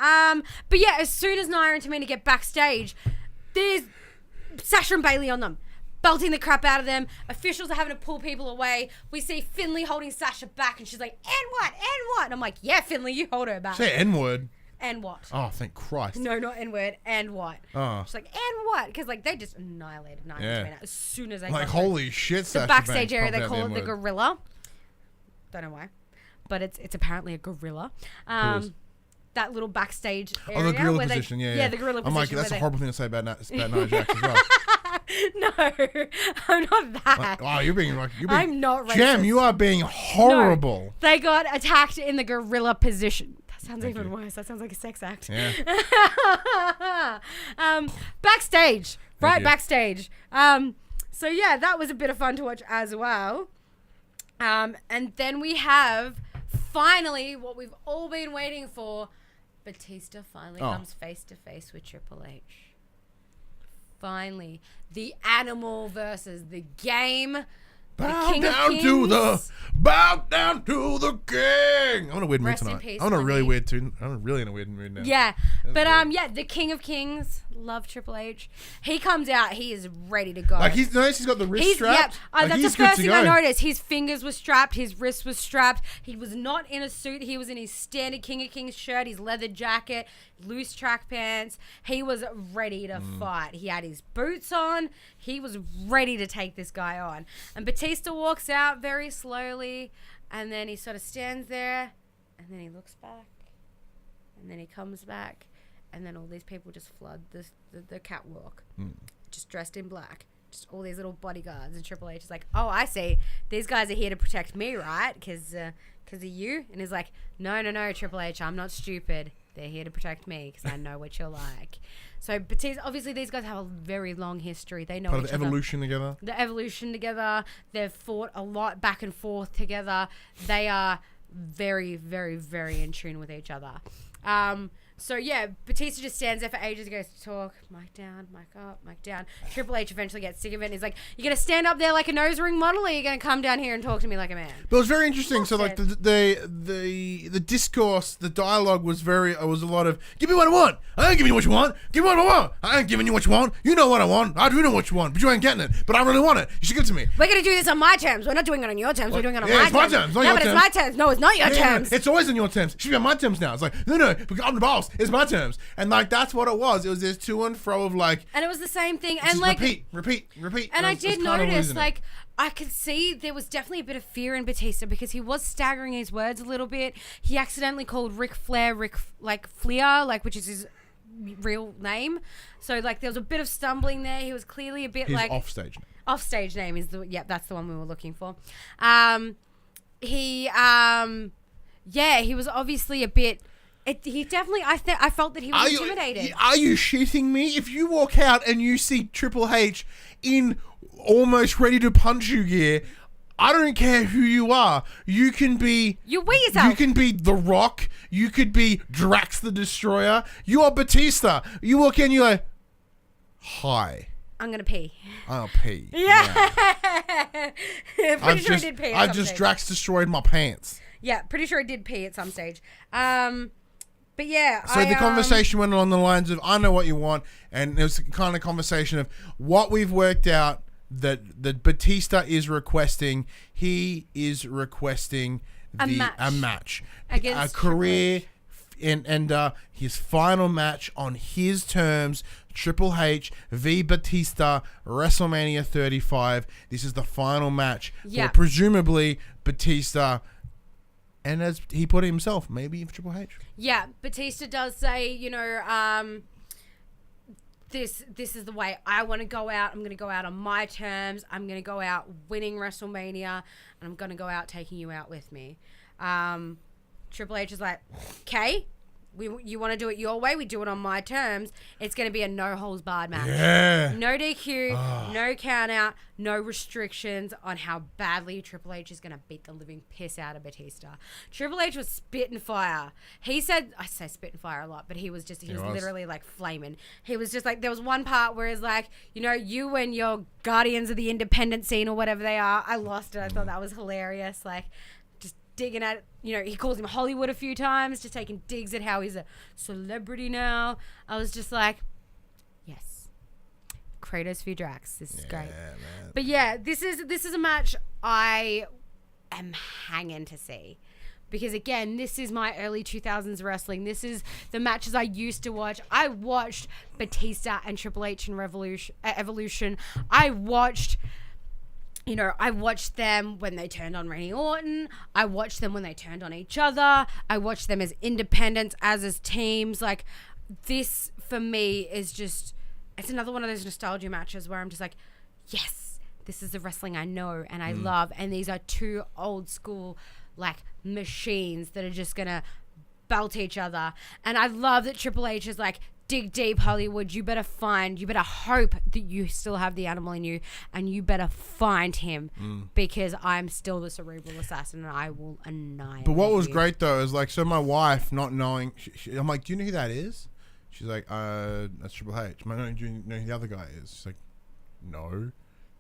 as soon as Nia and Tamina get backstage, there's Sasha and Bayley on them, belting the crap out of them. Officials are having to pull people away. We see Finlay holding Sasha back, and she's like, N-what? And I'm like, yeah, Finlay, you hold her back. Say N-word. And what? Oh, thank Christ. No, not N-word. And what? Oh. She's like, and what? Because, like, they just annihilated Nia and Tamina as soon as they like, holy shit, Sasha. The backstage area, they call it the gorilla. Don't know why. But it's apparently a gorilla. That little backstage area. Oh, the gorilla position, yeah, the gorilla position. I'm like, that's a horrible thing to say about Nia Jax as well. No, I'm not that. Oh, you're being I'm not racist. Jem, you are being horrible. No, they got attacked in the gorilla position. That's sounds even worse. That sounds like a sex act. Yeah. Backstage. Thank Right you. backstage. So yeah, that was a bit of fun to watch as well. And then we have finally what we've all been waiting for. Batista finally comes face to face with Triple H. Finally, the animal versus the game. Bow down to the king. I'm in a weird mood Rest in tonight. peace, I'm in a really honey. weird tune. I'm really in a weird mood now. Yeah, That's but weird. yeah, the King of Kings, love Triple H. He comes out, he is ready to go. Like he's got the wrist strapped. Like, that's he's the good first to thing go. I noticed. His fingers were strapped, his wrist was strapped. He was not in a suit. He was in his standard King of Kings shirt, his leather jacket, loose track pants. He was ready to fight. He had his boots on. He was ready to take this guy on. And Batista walks out very slowly, and then he sort of stands there, and then he looks back, and then he comes back, and then all these people just flood the catwalk, just dressed in black. Just all these little bodyguards, and Triple H is like, oh, I see. These guys are here to protect me, right? Because of you? And he's like, no, Triple H, I'm not stupid. They're here to protect me because I know what you're like. So Batista, obviously these guys have a very long history. They know Part of each the other. evolution together. The evolution together. They've fought a lot back and forth together. They are very, very, very in tune with each other. So yeah, Batista just stands there for ages, goes to talk, mic down, mic up, mic down. Triple H eventually gets sick of it and he's like, you gonna stand up there like a nose ring model, or are you gonna come down here and talk to me like a man? But it was very interesting. So like Bullshit. the discourse, the dialogue was a lot of give me what I want. I ain't giving you what you want. Give me what I want. I ain't giving you what you want. You know what I want. I do know what you want, but you ain't getting it. But I really want it. You should give it to me. We're gonna do this on my terms. We're not doing it on your terms. We're doing it on Yeah, my it's my terms. terms, not No, your but terms. it's my terms. No, it's not your Yeah, terms. it's always on your terms. It should be on my terms now. It's like, no, because I'm the boss. It's my terms. And like, that's what it was. It was this to and fro of like, And it was the same thing. just And like, repeat. and I was did kind of notice, losing it. like, I could see there was definitely a bit of fear in Batista because he was staggering his words a little bit. He accidentally called Ric Flair Flair, which is his real name. So like there was a bit of stumbling there. He was clearly a bit his like offstage name. offstage name is that's the one we were looking for. He was obviously a bit. He definitely, I felt that he was intimidated. Are you shitting me? If you walk out and you see Triple H in almost ready to punch you gear, I don't care who you are. You can be... You weigh yourself. You can be The Rock. You could be Drax the Destroyer. You are Batista. You walk in, you're like, hi. I'm going to pee. I'll pee. Yeah. Pretty sure he did pee at I've some just stage. Drax destroyed my pants. Yeah, pretty sure he did pee at some stage. But yeah. So the conversation went along the lines of, I know what you want. And it was the kind of conversation of what we've worked out that Batista is requesting. He is requesting a match. Against A career and his final match on his terms. Triple H v Batista, WrestleMania 35. This is the final match Yeah. for presumably Batista. And as he put it himself, maybe for Triple H. Yeah, Batista does say, this is the way I want to go out. I'm going to go out on my terms. I'm going to go out winning WrestleMania, and I'm going to go out taking you out with me. Triple H is like, okay, you want to do it your way? We do it on my terms. It's going to be a no-holds-barred match. Yeah. No DQ, no count-out, no restrictions on how badly Triple H is going to beat the living piss out of Batista. Triple H was spitting fire. He said, I say spitting fire a lot, but he was literally like flaming. He was just like, there was one part where he's like, you and your Guardians of the Independent scene or whatever they are, I lost it. I thought that was hilarious. Like, just digging at, he calls him Hollywood a few times, just taking digs at how he's a celebrity now. I was just like, yes, Kratos v Drax. This is great. Man. But yeah, this is a match I am hanging to see. Because again, this is my early 2000s wrestling. This is the matches I used to watch. I watched Batista and Triple H in Evolution. I watched them when they turned on Randy Orton. I watched them when they turned on each other. I watched them as independents, as teams. Like, this, for me, is just... It's another one of those nostalgia matches where I'm just like, yes, this is the wrestling I know and I love. And these are two old school, like, machines that are just going to belt each other. And I love that Triple H is like, dig deep, Hollywood. You better hope that you still have the animal in you, and you better find him because I'm still the cerebral assassin and I will annihilate. But what was you. great though is like, so my wife not knowing, I'm like, do you know who that is? She's like, that's Triple H. I'm like, no, do you know who the other guy is? She's like, no.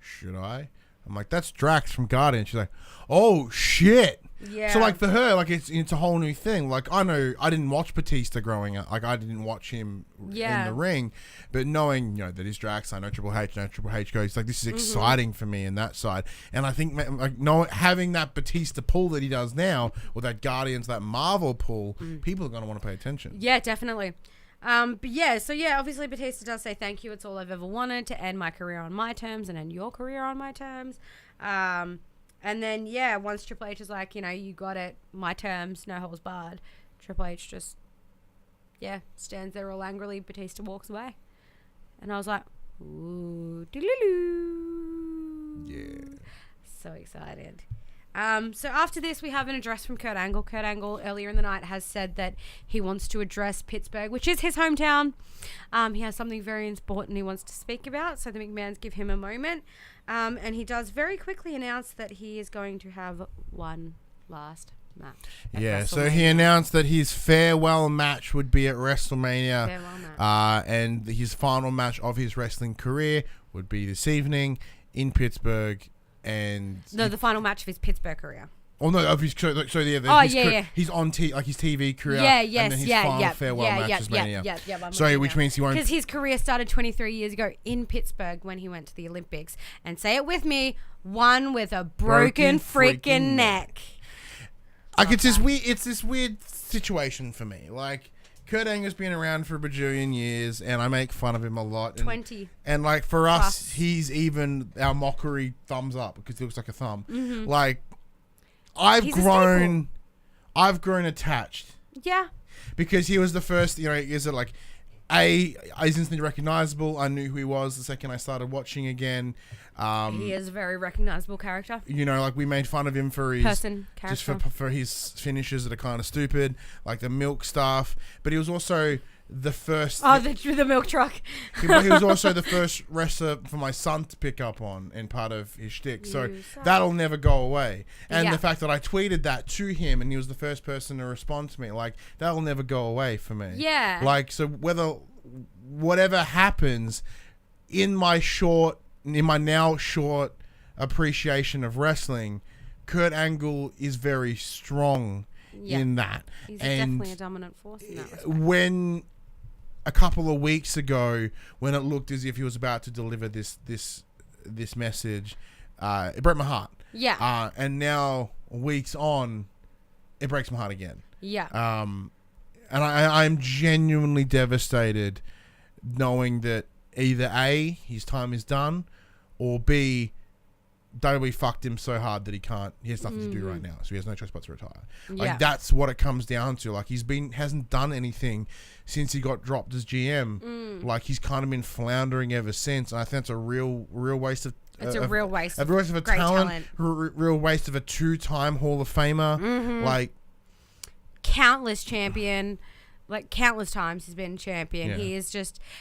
Should I? I'm like, that's Drax from Guardian. She's like, oh shit. Yeah. So like for her, like it's a whole new thing. Like I know I didn't watch Batista growing up. Like I didn't watch him in the ring, but knowing that he's Drax, I know Triple H. Goes like, this is exciting for me in that side. And I think like having that Batista pull that he does now, or that Guardians, that Marvel pull, people are gonna want to pay attention. Yeah, definitely. But yeah, so yeah, obviously Batista does say thank you. It's all I've ever wanted, to end my career on my terms and end your career on my terms. And then, yeah, once Triple H is like, you got it, my terms, no holds barred, Triple H just, stands there all angrily. Batista walks away. And I was like, ooh, doo-doo-doo. Yeah. So excited. So after this, we have an address from Kurt Angle. Kurt Angle earlier in the night has said that he wants to address Pittsburgh, which is his hometown. He has something very important he wants to speak about, so the McMahons give him a moment. And he does very quickly announce that he is going to have one last match. Yeah, so he announced that his farewell match would be at WrestleMania. Farewell match. And his final match of his wrestling career would be this evening in Pittsburgh. And no, the final match of his Pittsburgh career. Oh no, of his he's on his TV career. And then his final farewell match is Mania. So which means he won't, because his career started 23 years ago in Pittsburgh when he went to the Olympics. And say it with me, one with a broken freaking neck. Like it's this weird situation for me. Like Kurt Angle's been around for a bajillion years, and I make fun of him a lot. 20. And like for us, he's even our mockery thumbs up because he looks like a thumb. Mm-hmm. Like I've grown attached. Yeah. Because he was the first, is it like he's instantly recognizable. I knew who he was the second I started watching again. He is a very recognizable character. Like we made fun of him for his character. Just for his finishes that are kind of stupid, like the milk stuff. But he was also the first. Oh, the milk truck. He was also the first wrestler for my son to pick up on and part of his shtick. So that'll never go away. And the fact that I tweeted that to him and he was the first person to respond to me, like that'll never go away for me. Yeah. Like so, whatever happens in my now short appreciation of wrestling, Kurt Angle is very strong in that. He's definitely a dominant force in that respect. When a couple of weeks ago, when it looked as if he was about to deliver this message, it broke my heart. Yeah. And now weeks on, it breaks my heart again. Yeah. And I'm genuinely devastated knowing that either A, his time is done, or B, WWE fucked him so hard that he has nothing to do right now, so he has no choice but to retire. Like that's what it comes down to. Like hasn't done anything since he got dropped as GM. Like he's kind of been floundering ever since. And I think it's a real waste of. It's a real waste. A waste of a talent. Real waste of a 2-time Hall of Famer. Mm-hmm. Like countless champion. Like countless times he's been champion. Yeah.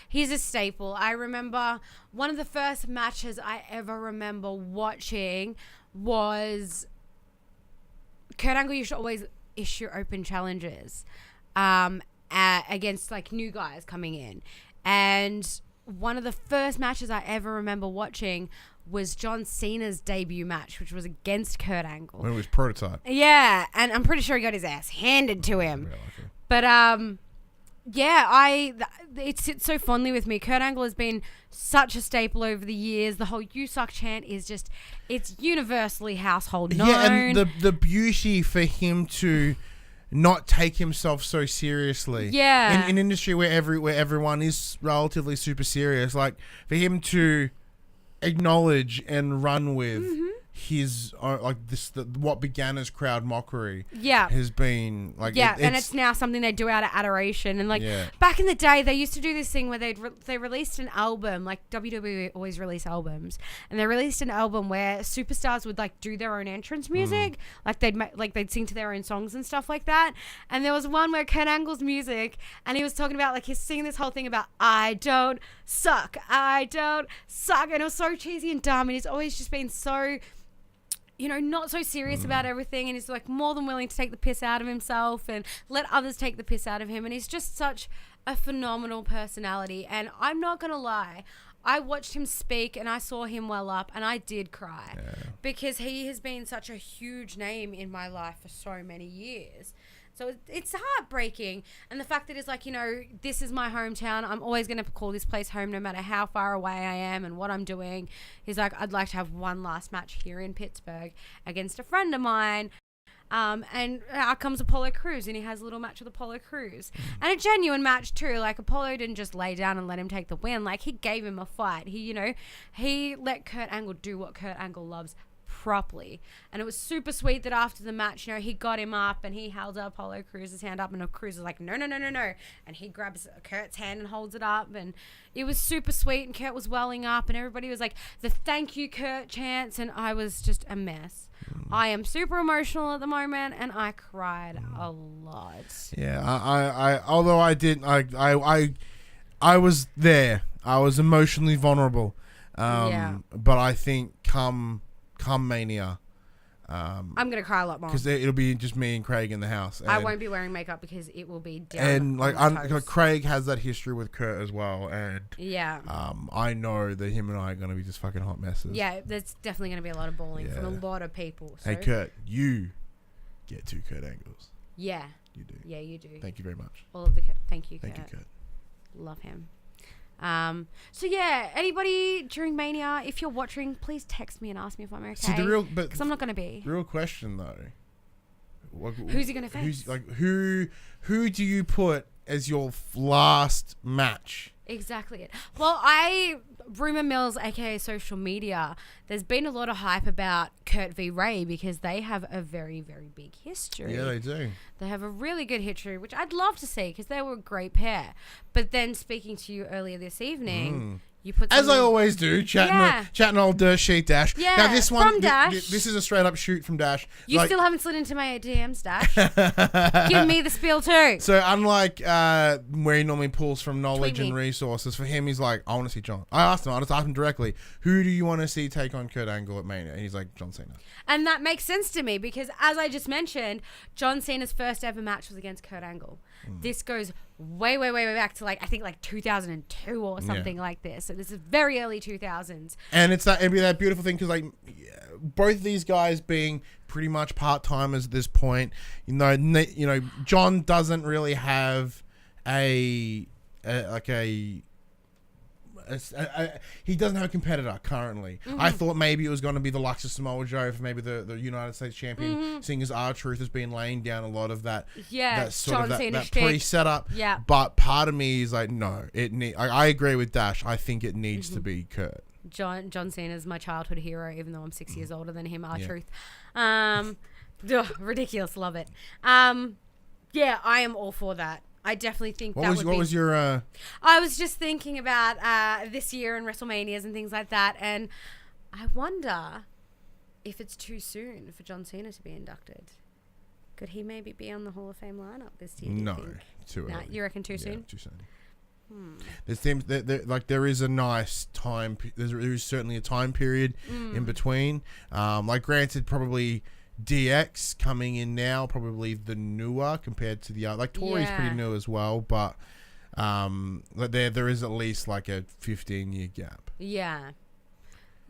He's a staple. I remember one of the first matches I ever remember watching was Kurt Angle used to always issue open challenges against like new guys coming in. And one of the first matches I ever remember watching was John Cena's debut match, which was against Kurt Angle. When it was Prototype. Yeah, and I'm pretty sure he got his ass handed to him. Yeah, okay. But it sits so fondly with me. Kurt Angle has been such a staple over the years. The whole "You suck" chant is it's universally household known. Yeah, and the beauty for him to not take himself so seriously. Yeah. In an industry where everyone is relatively super serious, like for him to acknowledge and run with his what began as crowd mockery Yeah. has been like and it's now something they do out of adoration. And like back in the day, they used to do this thing where they released an album, like WWE always release albums, and they released an album where superstars would like do their own entrance music, like they'd sing to their own songs and stuff like that. And there was one where Kurt Angle's music, and he was talking about like he's singing this whole thing about I don't suck, and it was so cheesy and dumb, and he's always just been so, you know, not so serious about everything, and he's like more than willing to take the piss out of himself and let others take the piss out of him, and he's just such a phenomenal personality. And I'm not gonna lie, I watched him speak and I saw him well up, and I did cry because he has been such a huge name in my life for so many years. So it's heartbreaking. And the fact that it's like, you know, this is my hometown. I'm always going to call this place home no matter how far away I am and what I'm doing. He's like, I'd like to have one last match here in Pittsburgh against a friend of mine. And out comes Apollo Crews, and he has a little match with Apollo Crews. And a genuine match too. Like, Apollo didn't just lay down and let him take the win. Like, he gave him a fight. He let Kurt Angle do what Kurt Angle loves properly. And it was super sweet that after the match, you know, he got him up and he held up Apollo Crews' hand up, and Crews was like, no. And he grabs Kurt's hand and holds it up, and it was super sweet, and Kurt was welling up, and everybody was like, the thank you Kurt chants, and I was just a mess. I am super emotional at the moment, and I cried a lot. Yeah, I although I didn't, I was there. I was emotionally vulnerable. But I think come Mania, I'm gonna cry a lot more because it'll be just me and Craig in the house. I won't be wearing makeup because it will be down. And like, Craig has that history with Kurt as well, and I know that him and I are gonna be just fucking hot messes. Yeah, there's definitely gonna be a lot of bawling from a lot of people. So. Hey Kurt, you get 2 Kurt Angles. Yeah, you do. Yeah, you do. Thank you very much. All of the thank you, Kurt. Love him. So yeah, anybody during Mania, if you're watching, please text me and ask me if I'm okay. See, because I'm not going to be. The real question though, who's he going to face? Who do you put as your last match? Exactly it. Well, rumor mills, aka social media, there's been a lot of hype about Kurt v. Ray because they have a very, very big history. Yeah, they do. They have a really good history, which I'd love to see because they were a great pair. But then speaking to you earlier this evening, you put as I always do, chatting old dirt sheet Dash. Yeah, now this one, from Dash. This is a straight up shoot from Dash. You still haven't slid into my DMs, Dash. Give me the spiel too. So unlike where he normally pulls from knowledge and resources, for him he's like, I want to see John. I just asked him directly, who do you want to see take on Kurt Angle at Mania? And he's like, John Cena. And that makes sense to me because, as I just mentioned, John Cena's first ever match was against Kurt Angle. This goes way back to I think 2002 or something like this. So this is very early 2000s. And it'd be that beautiful thing because both of these guys being pretty much part timers at this point. You know, John doesn't really have he doesn't have a competitor currently. I thought maybe it was going to be the Luxus Samoa Joe for maybe the United States champion, seeing as R-Truth has been laying down a lot of that that pre-setup. Yeah. But part of me is like, no, I agree with Dash. I think it needs to be Kurt. John Cena's my childhood hero, even though I'm 6 years older than him, R-Truth. Ridiculous, love it. Yeah, I am all for that. I definitely think what was your I was just thinking about this year and WrestleManias and things like that, and I wonder if it's too soon for John Cena to be inducted. Could he maybe be on the Hall of Fame lineup this year? No, too early. You reckon too soon? Too soon. There seems there is a nice time. There is certainly a time period in between. Granted, probably DX coming in now, probably the newer compared to the other. Tori's pretty new as well, but there is at least a 15-year gap. Yeah,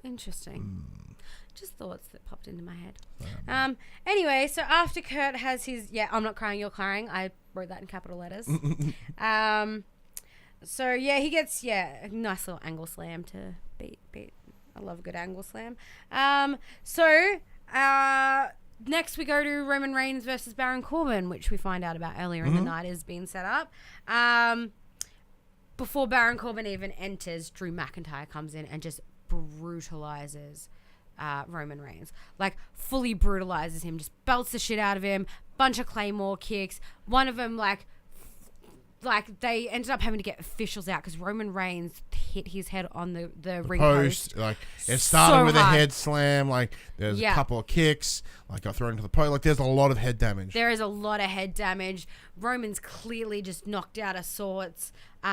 interesting. Just thoughts that popped into my head. Anyway, so after Kurt has his I'm not crying, you're crying. I wrote that in capital letters. So he gets a nice little angle slam to beat. I love a good angle slam. Next we go to Roman Reigns versus Baron Corbin, which we find out about earlier in the night is being set up. Before Baron Corbin even enters, Drew McIntyre comes in and just brutalizes Roman Reigns. Like, fully brutalizes him, just belts the shit out of him, bunch of Claymore kicks. One of them, like they ended up having to get officials out because Roman Reigns hit his head on the ring post. Like, it started So with hard. a head slam. Like, there's a couple of kicks. Like, got thrown into the post. Like, there's a lot of head damage. There is a lot of head damage. Roman's clearly just knocked out of sorts. They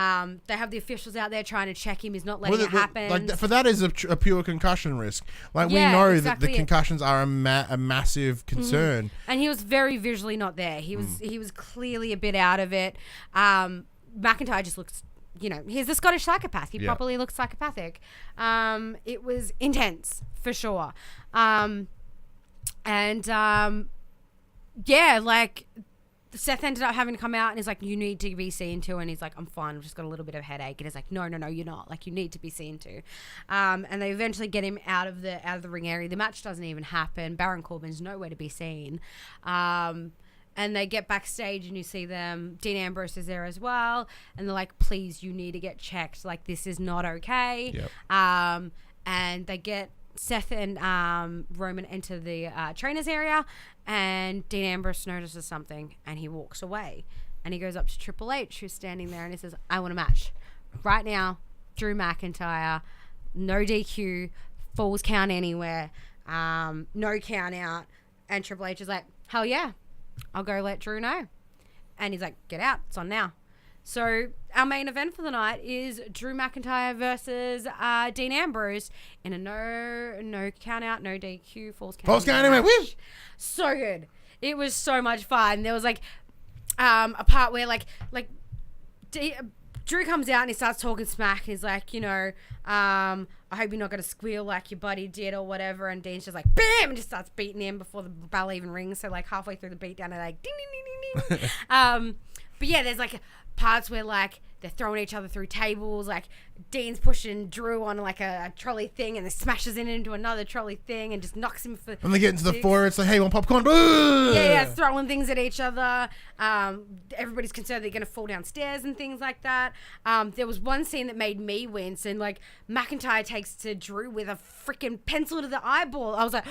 have the officials out there trying to check him. He's not letting it happen. Like, for that is a pure concussion risk. Like, we know that the concussions are a massive concern. And he was very visually not there. He was clearly a bit out of it. McIntyre just looks, he's the Scottish psychopath. He properly looks psychopathic. It was intense for sure. Seth ended up having to come out and he's like, you need to be seen to. And he's like, I'm fine. I've just got a little bit of headache. And he's like, no, you're not. Like, you need to be seen to. And they eventually get him out of the ring area. The match doesn't even happen. Baron Corbin's nowhere to be seen. And they get backstage and you see them. Dean Ambrose is there as well. And they're like, please, you need to get checked. Like, this is not okay. Yep. And they get Seth and Roman enter the trainers area, and Dean Ambrose notices something, and he walks away, and he goes up to Triple H, who's standing there, and he says, I want a match right now. Drew McIntyre, no DQ, falls count anywhere, no count out. And Triple H is like, hell yeah, I'll go let Drew know. And he's like, get out, it's on now. So our main event for the night is Drew McIntyre versus Dean Ambrose in a no count out, no DQ, falls count anywhere. Woo! So good. It was so much fun. There was like a part where like Drew comes out and he starts talking smack. He's like, I hope you're not going to squeal like your buddy did or whatever. And Dean's just like, bam, and just starts beating him before the bell even rings. So like halfway through the beatdown, they're like, ding, ding, ding, ding, ding. But yeah, there's like parts where like they're throwing each other through tables. Like Dean's pushing Drew on like a trolley thing and then smashes into another trolley thing and just knocks him for. When they get into the foyer, it's like, hey, want popcorn? Boo! Yeah, throwing things at each other. Everybody's concerned they're going to fall downstairs and things like that. There was one scene that made me wince, and like McIntyre takes to Drew with a freaking pencil to the eyeball. I was like.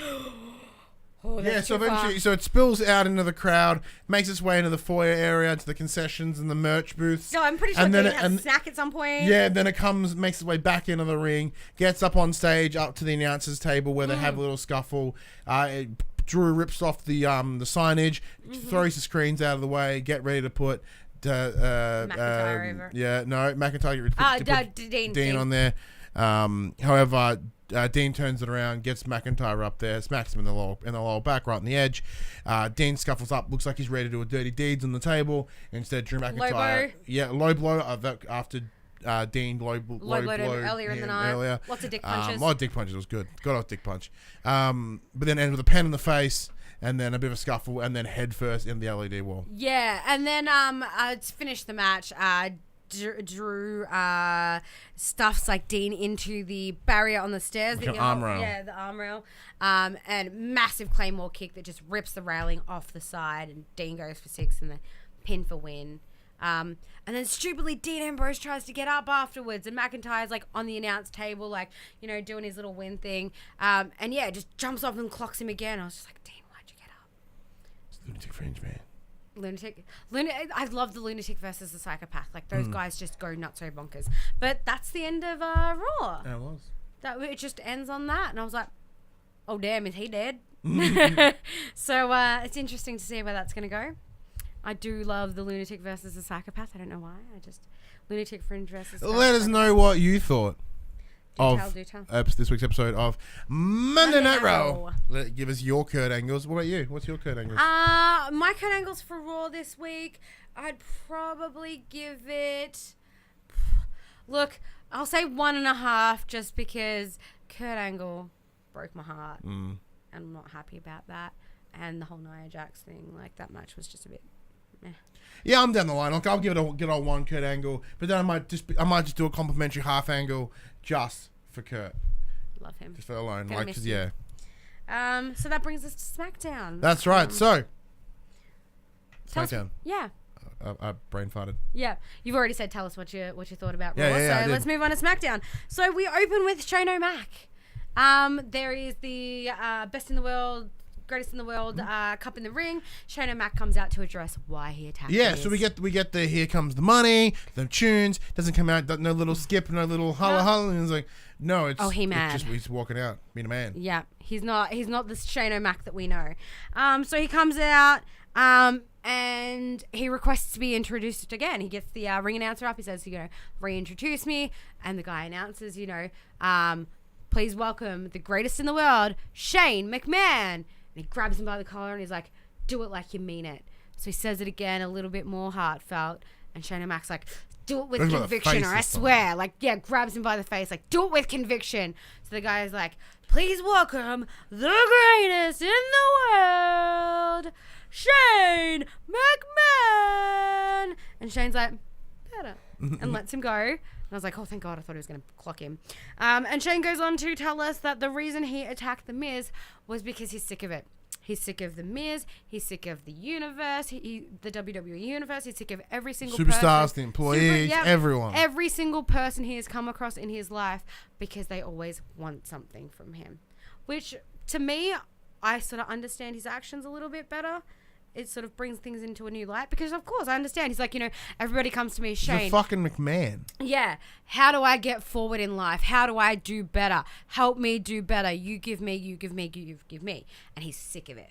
Oh, yeah, so eventually, so it spills out into the crowd, makes its way into the foyer area, to the concessions and the merch booths. No, I'm pretty sure Dean has a snack at some point. Yeah, then it makes its way back into the ring, gets up on stage, up to the announcers' table where they have a little scuffle. Drew rips off the signage, throws the screens out of the way, get ready to put McIntyre over. Yeah, no, McIntyre. Dean on there. However, Dean turns it around, gets McIntyre up there, smacks him in the lower back, right on the edge. Dean scuffles up, looks like he's ready to do a dirty deeds on the table. Instead, Drew McIntyre, low blow after Dean low blow earlier in the night. Lots of dick punches. A lot of dick punches. It was good. Got off dick punch. But then ends with a pen in the face. And then a bit of a scuffle, and then head first in the LED wall. Yeah, and then to finish the match, Drew stuffs like Dean into the barrier on the stairs. Like an arm rail. Yeah, the arm rail. And massive Claymore kick that just rips the railing off the side, and Dean goes for 6 and the pin for win. And then stupidly Dean Ambrose tries to get up afterwards, and McIntyre's like on the announce table, like, doing his little win thing. And yeah, just jumps off and clocks him again. I was just like, Dean, why'd you get up? It's lunatic fringe, man. Lunatic. I love the lunatic versus the psychopath. Like, those guys just go nuts so bonkers. But that's the end of Raw. Yeah, it was. It just ends on that, and I was like, oh damn, is he dead? So it's interesting to see where that's going to go. I do love the lunatic versus the psychopath. I don't know why. Lunatic fringe versus. Let us know what you thought of this week's episode of Monday Night Raw. Give us your Kurt Angles. What about you? What's your Kurt Angles? My Kurt Angles for Raw this week, I'd probably give it. Look, I'll say 1.5, just because Kurt Angle broke my heart, and I'm not happy about that. And the whole Nia Jax thing, like, that match was just a bit meh. Yeah, I'm down the line. I'll give it a good old 1 Kurt Angle, but then I might just do a complimentary half angle just for Kurt. Love him. Just for alone, Gonna like, cause yeah. So that brings us to SmackDown. That's right. So SmackDown. Yeah. I brain farted. Yeah, you've already said. Tell us what you thought about Raw. Yeah, so let's move on to SmackDown. So we open with Shane O'Mac. There is the best in the world, greatest in the world cup in the ring. Shane O'Mac comes out to address why he attacked. Yeah, Miz. so we get the here comes the money, the tunes doesn't come out, no little skip, no little holla holla, and it's like no, it's he's walking out, being a man. Yeah, he's not the Shane O'Mac that we know. So he comes out and he requests to be introduced again. He gets the ring announcer up. He says, reintroduce me, and the guy announces, please welcome the greatest in the world, Shane McMahon. And he grabs him by the collar and he's like, do it like you mean it. So he says it again, a little bit more heartfelt. And Shane O'Mac's like, do it with conviction or I swear. Grabs him by the face, like, do it with conviction. So the guy is like, please welcome the greatest in the world, Shane McMahon. And Shane's like, better. And lets him go. And I was like, oh, thank God. I thought he was going to clock him. And Shane goes on to tell us that the reason he attacked The Miz was because he's sick of it. He's sick of The Miz. He's sick of the universe, the WWE universe. He's sick of every single superstars, the employees, everyone. Every single person he has come across in his life because they always want something from him. Which, to me, I sort of understand his actions a little bit better. It sort of brings things into a new light because, of course, I understand. He's like, everybody comes to me, Shane. He's a fucking McMahon. Yeah. How do I get forward in life? How do I do better? Help me do better. You give me, you give me, you give me. And he's sick of it.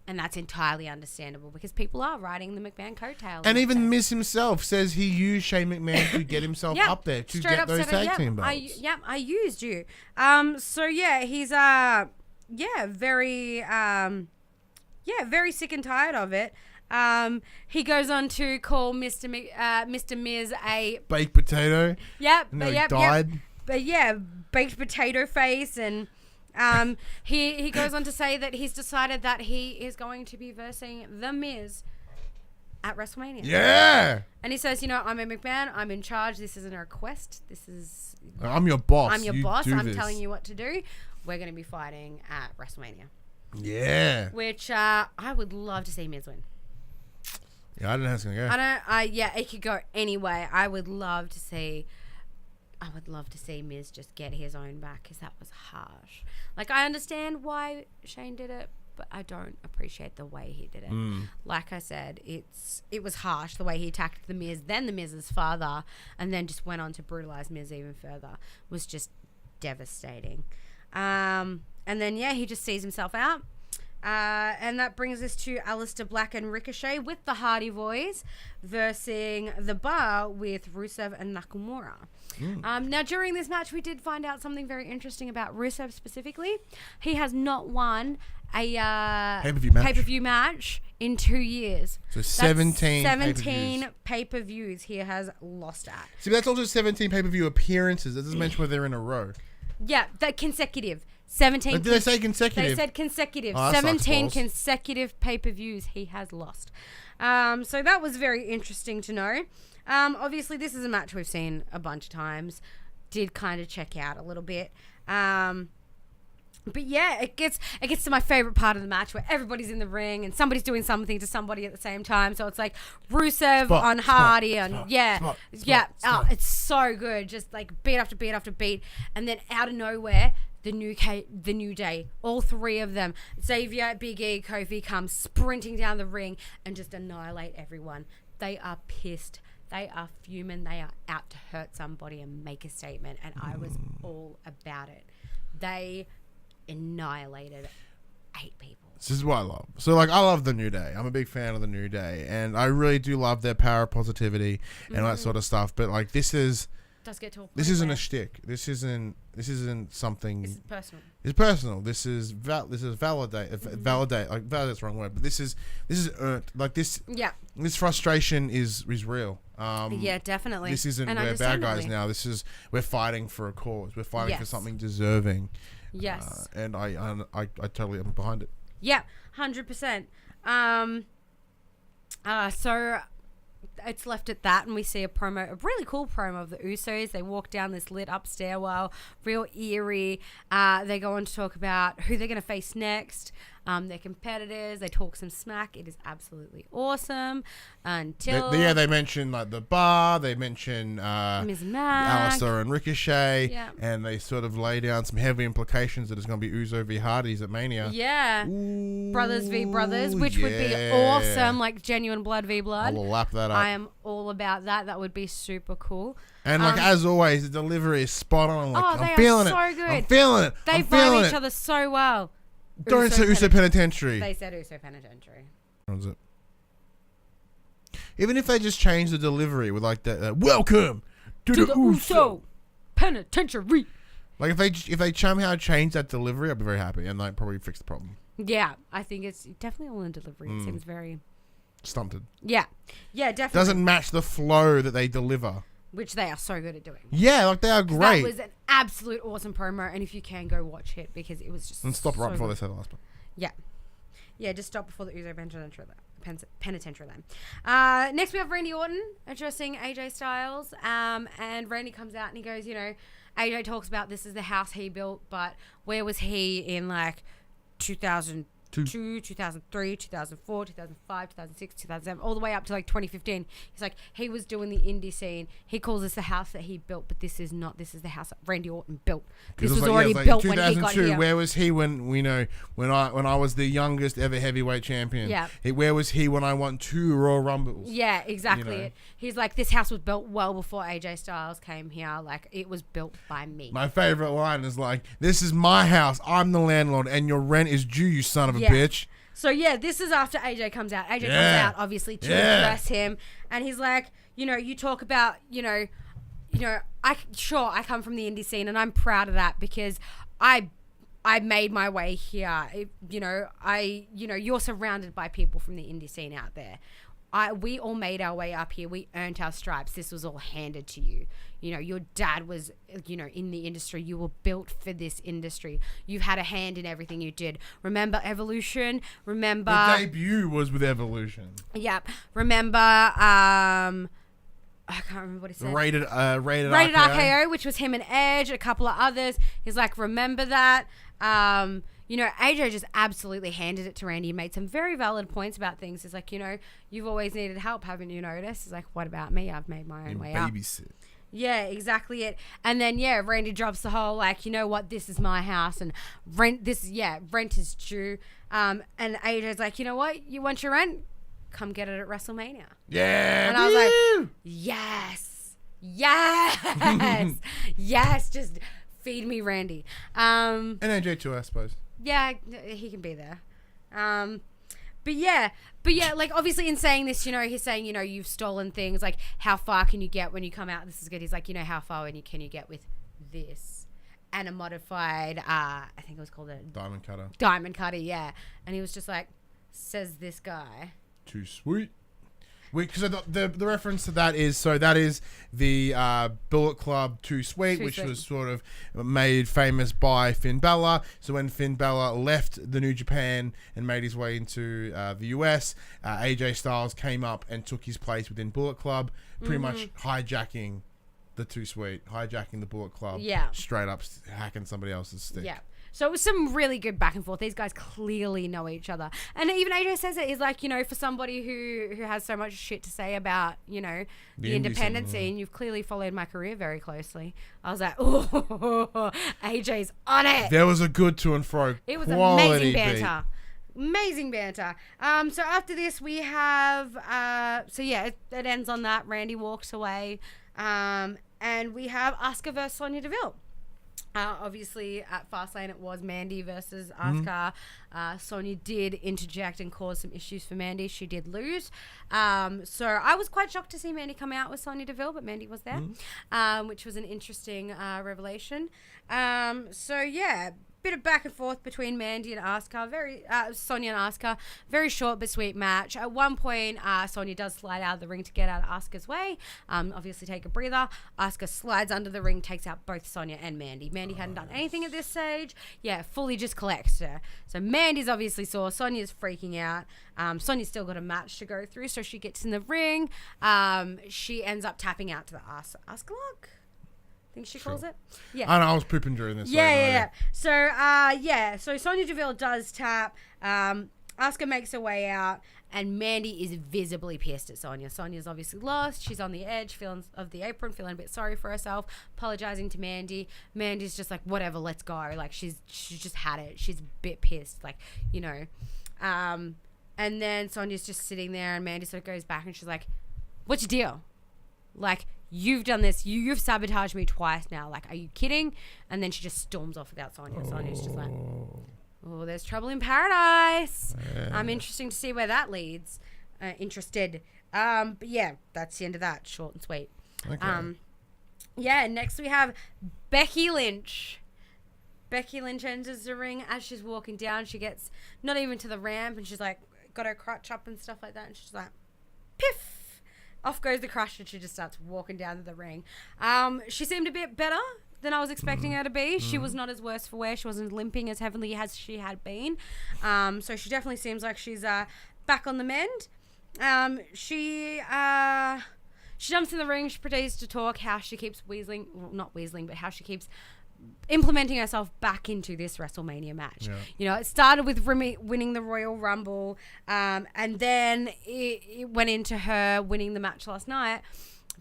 And that's entirely understandable because people are riding the McMahon coattails. And even Miz himself says he used Shane McMahon to get himself up there, to get those tag team belts. I used you. So, yeah, he's, very... very sick and tired of it. He goes on to call Mr. Miz a... baked potato. Yep. And he died. Yep. But yeah, baked potato face. And he goes on to say that he's decided that he is going to be versing The Miz at WrestleMania. Yeah. And he says, I'm a McMahon. I'm in charge. This isn't a request. This is... I'm your boss. I'm your boss. I'm telling you what to do. We're going to be fighting at WrestleMania. Yeah. Which I would love to see Miz win. Yeah, I don't know how it's gonna go. It could go anyway. I would love to see Miz just get his own back because that was harsh. I understand why Shane did it, but I don't appreciate the way he did it. Like I said, it was harsh the way he attacked The Miz, then The Miz's father, and then just went on to brutalize Miz even further. It was just devastating. And then, he just sees himself out. And that brings us to Aleister Black and Ricochet with the Hardy Boys versing The Bar with Rusev and Nakamura. Now, during this match, we did find out something very interesting about Rusev specifically. He has not won a pay-per-view match in 2 years. So 17 pay-per-views he has lost at. See, that's also 17 pay-per-view appearances. It doesn't mention whether they're in a row. Yeah, that consecutive. 17. Did they say consecutive? They said consecutive. Oh, 17 consecutive pay-per-views he has lost. So that was very interesting to know. Obviously, this is a match we've seen a bunch of times. Did kind of check out a little bit. But yeah, it gets to my favorite part of the match where everybody's in the ring and somebody's doing something to somebody at the same time. So it's like Rusev on Hardy it's so good. Just beat after beat after beat, and then out of nowhere, the New Day, all three of them, Xavier, Big E, Kofi, come sprinting down the ring and just annihilate everyone. They are pissed. They are fuming. They are out to hurt somebody and make a statement. And I was all about it. They annihilated 8 people. This is what I love. So, I love the New Day. I'm a big fan of the New Day. And I really do love their power of positivity and that sort of stuff. But, this is... does get to a point this isn't a shtick. This isn't something. This is personal. It's personal. This is validate. Validate's the wrong word, but this is earned. This. Yeah. This frustration is real. Yeah, definitely. This isn't we're bad guys now. We're fighting for a cause. We're fighting for something deserving. Yes. And I totally am behind it. Yeah, 100%. So it's left at that, and we see a really cool promo of the Usos. They walk down this lit up stairwell, real eerie. They go on to talk about who they're going to face next. They're competitors. They talk some smack. It is absolutely awesome. Until they mention like the bar. They mention Ms. Mac, Alistair and Ricochet, Yeah. and they sort of lay down some heavy implications that it's going to be Uso v Hardys at Mania. Yeah. Ooh, Brothers v Brothers, which would be awesome, like genuine blood v blood. I will lap that up. I am all about that. That would be super cool. And like as always, the delivery is spot on. Like, they I'm feeling are so it. good. I'm feeling it. They I'm fight feeling each it. other so well. Don't say Uso Penitentiary. They said Uso Penitentiary. What was it? Even if they just change the delivery with like that, welcome to the Uso Penitentiary. Like if they somehow change that delivery, I'd be very happy and like probably fix the problem. Yeah, I think it's definitely all in delivery. It seems very Stunted. Yeah, definitely. Doesn't match the flow that they deliver. Which they are so good at doing. Yeah, like they are great. That was an absolute awesome promo, and if you can, go watch it because it was just And stop right so before good. they say the last one. Yeah, just stop before the Uso Penitentiary then. Next we have Randy Orton addressing AJ Styles, and Randy comes out and he goes, AJ talks about this is the house he built, but where was he in like 2002, 2003, 2004, 2005, 2006, 2007, all the way up to like 2015. He's like, he was doing the indie scene. He calls this the house that he built, but this is not. This is the house that Randy Orton built. This was already built when he got here. Where was he when when I was the youngest ever heavyweight champion? Yeah. Where was he when I won 2 Royal Rumbles? Yeah, exactly. He's like, this house was built well before AJ Styles came here. Like, it was built by me. My favorite line is like, "This is my house. I'm the landlord, and your rent is due, you son of a bitch." So yeah, this is after AJ comes out. AJ comes out obviously to address him, and he's like, you talk about, I come from the indie scene, and I'm proud of that because I made my way here. You're surrounded by people from the indie scene out there. We all made our way up here. We earned our stripes. This was all handed to you. Your dad was, in the industry. You were built for this industry. You've had a hand in everything you did. Remember Evolution? Remember... The debut was with Evolution. Yep. Remember... I can't remember what he said. Rated RKO, which was him and Edge, a couple of others. He's like, remember that. AJ just absolutely handed it to Randy. He made some very valid points about things. He's like, you've always needed help, haven't you noticed? He's like, what about me? I've made my own way up. Babysit. Yeah, exactly it. And then, Randy drops the whole, like, you know what? This is my house and rent is due. And AJ's like, you know what? You want your rent? Come get it at WrestleMania. Yeah. And I was like, yes. Yes. Just feed me Randy. And AJ too, I suppose. Yeah, he can be there. But yeah, like obviously in saying this, he's saying, you've stolen things. Like, how far can you get when you come out? This is good. He's like, how far can you get with this? And a modified, I think it was called a Diamond Cutter. Diamond Cutter, yeah. And he was just like, says this guy. Too sweet. Because the reference to that is the Bullet Club Too Sweet, which was sort of made famous by Finn Balor. So when Finn Balor left the New Japan and made his way into the US, AJ Styles came up and took his place within Bullet Club, pretty much hijacking the Too Sweet, hijacking the Bullet Club, straight up hacking somebody else's stick. Yeah. So it was some really good back and forth. These guys clearly know each other. And even AJ says it. He's like, for somebody who has so much shit to say about, the independent scene, you've clearly followed my career very closely. I was like, oh, AJ's on it. There was a good to and fro. It was amazing banter. Amazing banter. So after this, we have, it ends on that. Randy walks away. And we have Asuka versus Sonya Deville. Obviously, at Fastlane, it was Mandy versus Asuka. Sonya did interject and cause some issues for Mandy. She did lose. So I was quite shocked to see Mandy come out with Sonya Deville, but Mandy was there, which was an interesting revelation. Bit of back and forth between Mandy and Asuka. Sonya and Asuka. Very short but sweet match. At one point, Sonya does slide out of the ring to get out of Asuka's way. Obviously take a breather. Asuka slides under the ring, takes out both Sonya and Mandy. Mandy hadn't done anything at this stage. Yeah, fully just collects her. So Mandy's obviously sore. Sonya's freaking out. Sonya's still got a match to go through, so she gets in the ring. She ends up tapping out to the Asuka lock. think she calls it. Yeah. I was pooping during this. Yeah. So Sonya Deville does tap. Asuka makes her way out, and Mandy is visibly pissed at Sonya. Sonya's obviously lost. She's on the edge, feeling of the apron, feeling a bit sorry for herself, apologizing to Mandy. Mandy's just like, whatever, let's go. Like, she's just had it. She's a bit pissed, like, you know. And then Sonya's just sitting there, and Mandy sort of goes back, and she's like, what's your deal? Like, you've done this. You've sabotaged me twice now. Like, are you kidding? And then she just storms off without Sonya. Sonya's just like, oh, there's trouble in paradise. Yeah. I'm interesting to see where that leads. Interested. But yeah, that's the end of that. Short and sweet. Okay. Yeah, next we have Becky Lynch. Becky Lynch enters the ring. As she's walking down, she gets not even to the ramp, and she's like, got her crutch up and stuff like that, and she's like, piff! Off goes the crutch, and she just starts walking down to the ring. She seemed a bit better than I was expecting her to be. She was not as worse for wear. She wasn't limping as heavily as she had been. So she definitely seems like she's back on the mend. She jumps in the ring. She proceeds to talk how she keeps weaseling, well, not weaseling, but how she keeps implementing herself back into this WrestleMania match. Yeah. You know, it started with winning the Royal Rumble, and then it went into her winning the match last night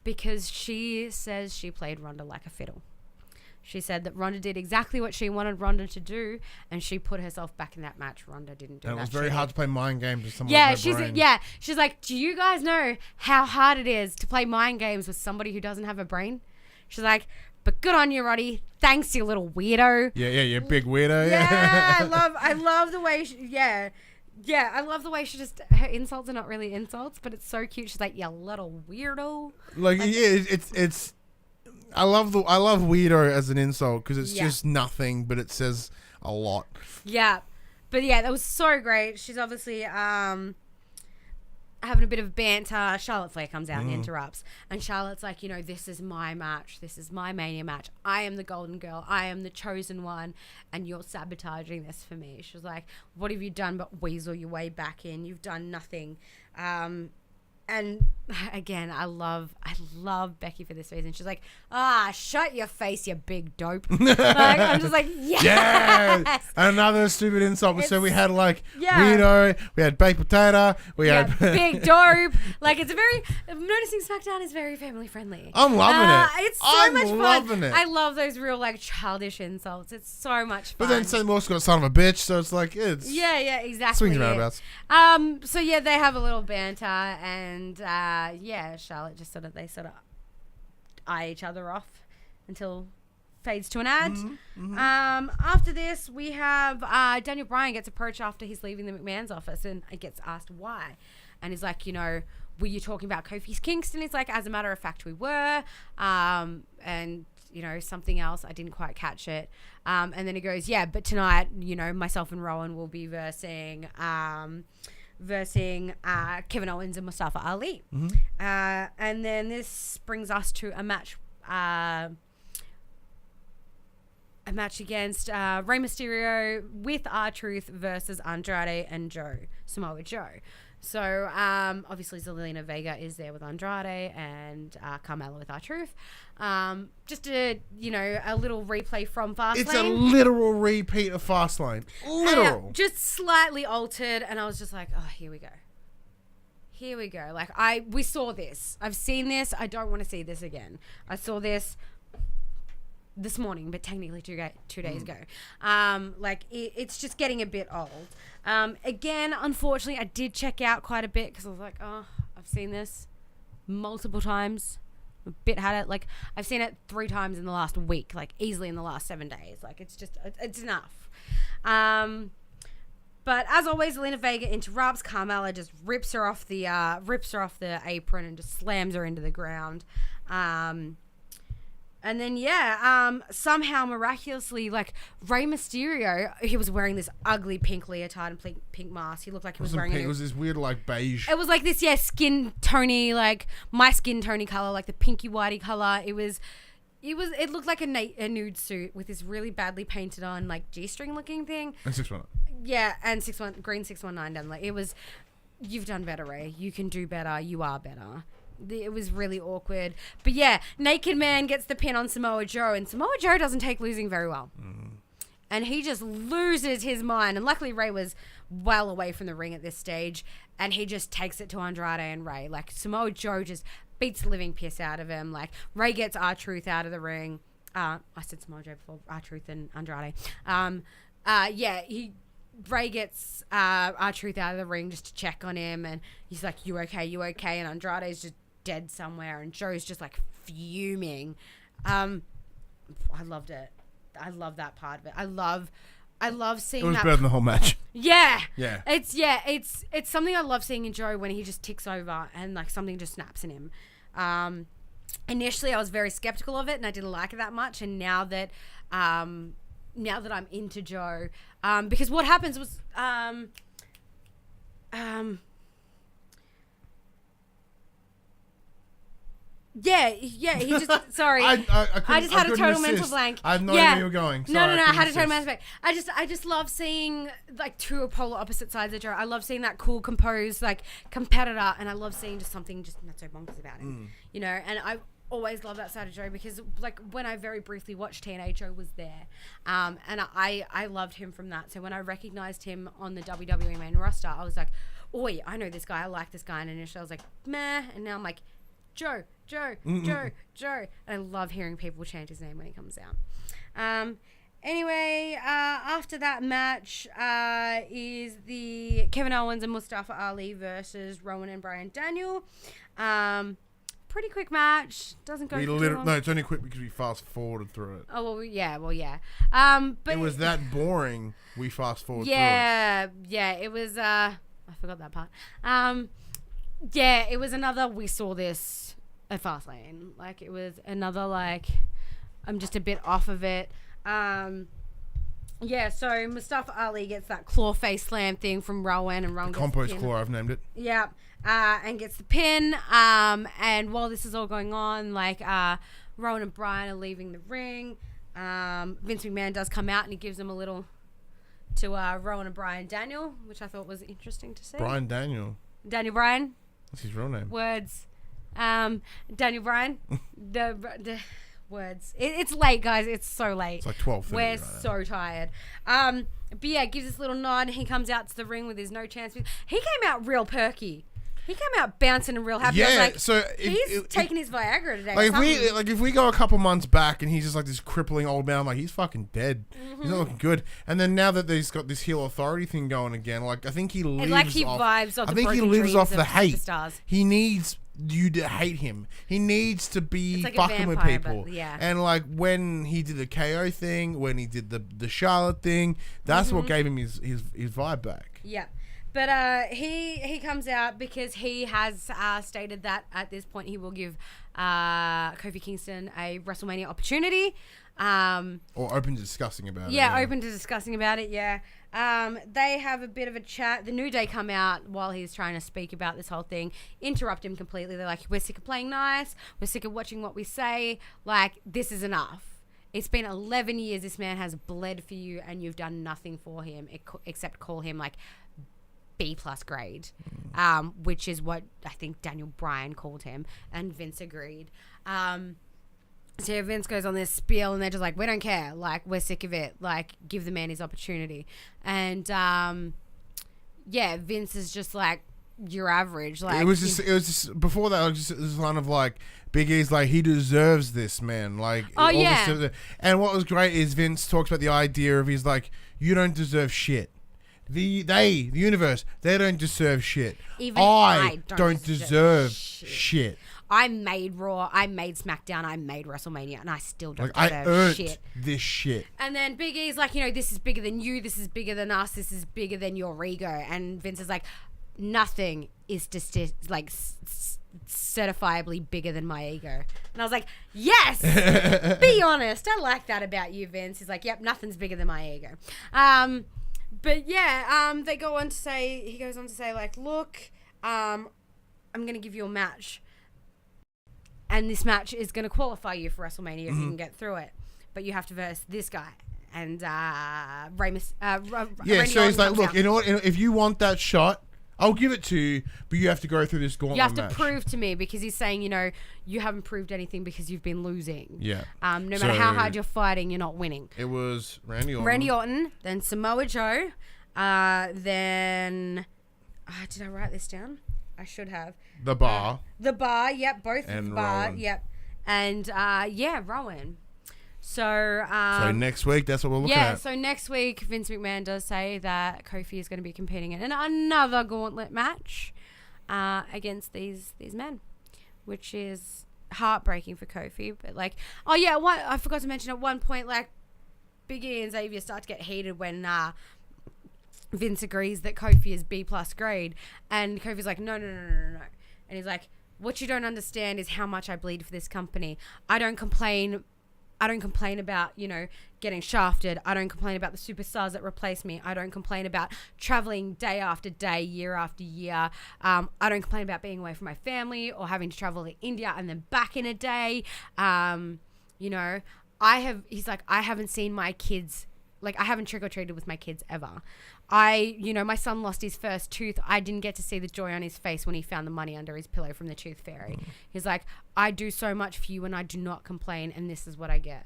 because she says she played Ronda like a fiddle. She said that Ronda did exactly what she wanted Ronda to do, and she put herself back in that match. Ronda didn't do that. And it was very hard to play mind games with someone with no brain. She's like, do you guys know how hard it is to play mind games with somebody who doesn't have a brain? She's like, but good on you, Roddy. Thanks, you little weirdo. Yeah, you big weirdo. Yeah, I love the way I love the way she just, her insults are not really insults, but it's so cute. She's like, you little weirdo. It's I love weirdo as an insult because it's just nothing, but it says a lot. Yeah, but yeah, that was so great. She's obviously having a bit of banter. Charlotte Flair comes out and interrupts, and Charlotte's like, you know, this is my match. This is my Mania match. I am the golden girl. I am the chosen one, and you're sabotaging this for me. She's like, what have you done but weasel your way back in? You've done nothing. And again, I love Becky for this reason. She's like, shut your face, you big dope. Like, I'm just like, yes! Yeah! Another stupid insult. So we had like weirdo, we had baked potato, we had big dope. Like, I'm noticing SmackDown is very family friendly. I'm loving it. It's so much fun. I love those real like childish insults. It's so much fun. But then Sam also got son of a bitch, so it's like it's exactly. Swings and roundabouts. So yeah, they have a little banter, and Charlotte just sort of eye each other off until fades to an ad. After this, we have Daniel Bryan gets approached after he's leaving the McMahon's office, and gets asked why, and he's like, you know, were you talking about Kofi Kingston? He's like, as a matter of fact, we were, and you know, something else, I didn't quite catch it, and then he goes, yeah, but tonight, you know, myself and Rowan will be versing Kevin Owens and Mustafa Ali. And then this brings us to a match against Rey Mysterio with R-Truth versus Andrade and Samoa Joe. So obviously Zelina Vega is there with Andrade and Carmella with R-Truth. Just a little replay from Fastlane. It's a literal repeat of Fastlane. Literal. Just slightly altered, and I was just like, oh, here we go. Like, we saw this. I've seen this. I don't want to see this again. I saw this this morning, but technically 2 days ago. It's just getting a bit old. Again, unfortunately, I did check out quite a bit because I was like, oh, I've seen this multiple times. A bit had it. Like, I've seen it 3 times in the last week, like easily in the last 7 days. Like, it's enough. But as always, Zelina Vega interrupts. Carmella just rips her off the apron and just slams her into the ground. And then, somehow miraculously, like, Rey Mysterio, he was wearing this ugly pink leotard and pink mask. He looked like he was wearing it was this weird, like, beige. It was like this, skin tony, like, my skin tony color, like the pinky whitey color. It looked like a nude suit with this really badly painted on, like, G-string looking thing. And 619. Yeah, and green 619 down. Like, it was, you've done better, Rey. You can do better. You are better. It was really awkward. But yeah, Naked Man gets the pin on Samoa Joe, and Samoa Joe doesn't take losing very well. And he just loses his mind. And luckily Ray was well away from the ring at this stage, and he just takes it to Andrade and Ray. Like, Samoa Joe just beats the living piss out of him. Like, Ray gets R-Truth out of the ring. I said Samoa Joe before, R-Truth and Andrade. Ray gets R-Truth out of the ring just to check on him, and he's like, you okay? And Andrade's just dead somewhere, and Joe's just like fuming. I loved it. I love that part of it. I love seeing that. It was better than the whole match. Yeah. Yeah. It's something I love seeing in Joe when he just ticks over and like something just snaps in him. Initially I was very skeptical of it and I didn't like it that much, and now that I'm into Joe, because what happens was he just sorry. I just had a total mental blank. I have no idea where you were going. Sorry, No, I had a total mental blank. I just love seeing like two polar opposite sides of Joe. I love seeing that cool, composed, like competitor, and I love seeing just something just not so bonkers about him. You know, and I always love that side of Joe because like when I very briefly watched TNA, Joe was there. And I loved him from that. So when I recognized him on the WWE main roster, I was like, oi, I know this guy, I like this guy. And initially I was like, meh, and now I'm like, Joe. And I love hearing people chant his name when he comes out. Anyway, after that match is the Kevin Owens and Mustafa Ali versus Rowan and Bryan Daniel. Pretty quick match. Doesn't go too long. No, it's only quick because we fast forwarded through it. Oh, well, yeah. But it was that boring, we fast forwarded through it. Yeah, it was, I forgot that part. Yeah, it was another, we saw this at Fastlane. Like, it was another, like, I'm just a bit off of it. Yeah, so Mustafa Ali gets that claw face slam thing from Rowan, and Rowan gets compost claw, I've named it. Yeah, and gets the pin. And while this is all going on, like, Rowan and Bryan are leaving the ring. Vince McMahon does come out and he gives them a little to Rowan and Bryan Daniel, which I thought was interesting to see. Bryan Daniel. Daniel Bryan. That's his real name. Words. Daniel Bryan. the words. It's late, guys. It's so late. It's like 12:30. We're so tired. But yeah, gives this little nod. And he comes out to the ring with his no chance. He came out real perky. He came out bouncing and real happy. Yeah, I was like, so he's taking his Viagra today. Like if we go a couple months back and he's just like this crippling old man, I'm like, he's fucking dead. He's not looking good. And then now that he's got this heel authority thing going again, like I think he lives like he off. Vibes off I the think he broken lives off dreams the of hate. superstars. He needs you to hate him. He needs to be like fucking with vampire, people. but yeah. And like when he did the KO thing, when he did the Charlotte thing, that's what gave him his vibe back. Yeah. But he comes out because he has stated that at this point he will give Kofi Kingston a WrestleMania opportunity. Or open to discussing about it. Yeah, open to discussing about it, yeah. They have a bit of a chat. The New Day come out while he's trying to speak about this whole thing, interrupt him completely. They're like, we're sick of playing nice. We're sick of watching what we say. Like, this is enough. It's been 11 years this man has bled for you and you've done nothing for him except call him, like, B+ grade, which is what I think Daniel Bryan called him, and Vince agreed. So Vince goes on this spiel and they're just like, we don't care, like we're sick of it, like give the man his opportunity. And yeah, Vince is just like, you're average. Like it was just before that, it was kind of like Big E's like, he deserves this, man. Like, oh yeah. And what was great is Vince talks about the idea of he's like, you don't deserve shit. The universe, they don't deserve shit. Even I don't deserve shit. I made Raw, I made SmackDown, I made WrestleMania, and I still don't deserve I earned shit. This shit. And then Big E's like, you know, this is bigger than you, this is bigger than us, this is bigger than your ego. And Vince is like, nothing is just like certifiably bigger than my ego. And I was like, yes, be honest. I like that about you, Vince. He's like, yep, nothing's bigger than my ego. But yeah, he goes on to say like, look, I'm going to give you a match. And this match is going to qualify you for WrestleMania if you can get through it. But you have to verse this guy. And so he's like, look, if you want that shot, I'll give it to you, but you have to go through this gauntlet You have match. to prove to me, because he's saying, you haven't proved anything because you've been losing. Yeah. No matter how hard you're fighting, you're not winning. It was Randy Orton, then Samoa Joe, then... did I write this down? I should have. The Bar. The Bar, yep. Both and the Bar, Rowan. yep. And, Rowan. So next week, that's what we're looking yeah, at. so next week, Vince McMahon does say that Kofi is going to be competing in another gauntlet match against these men, which is heartbreaking for Kofi. But I forgot to mention at one point, Big E and Xavier start to get heated when Vince agrees that Kofi is B+ grade, and Kofi's like, no. And he's like, what you don't understand is how much I bleed for this company. I don't complain about, getting shafted. I don't complain about the superstars that replace me. I don't complain about traveling day after day, year after year. I don't complain about being away from my family or having to travel to India and then back in a day. He's like, I haven't seen my kids, I haven't trick-or-treated with my kids ever. My son lost his first tooth. I didn't get to see the joy on his face when he found the money under his pillow from the tooth fairy. He's like, I do so much for you and I do not complain, and this is what I get.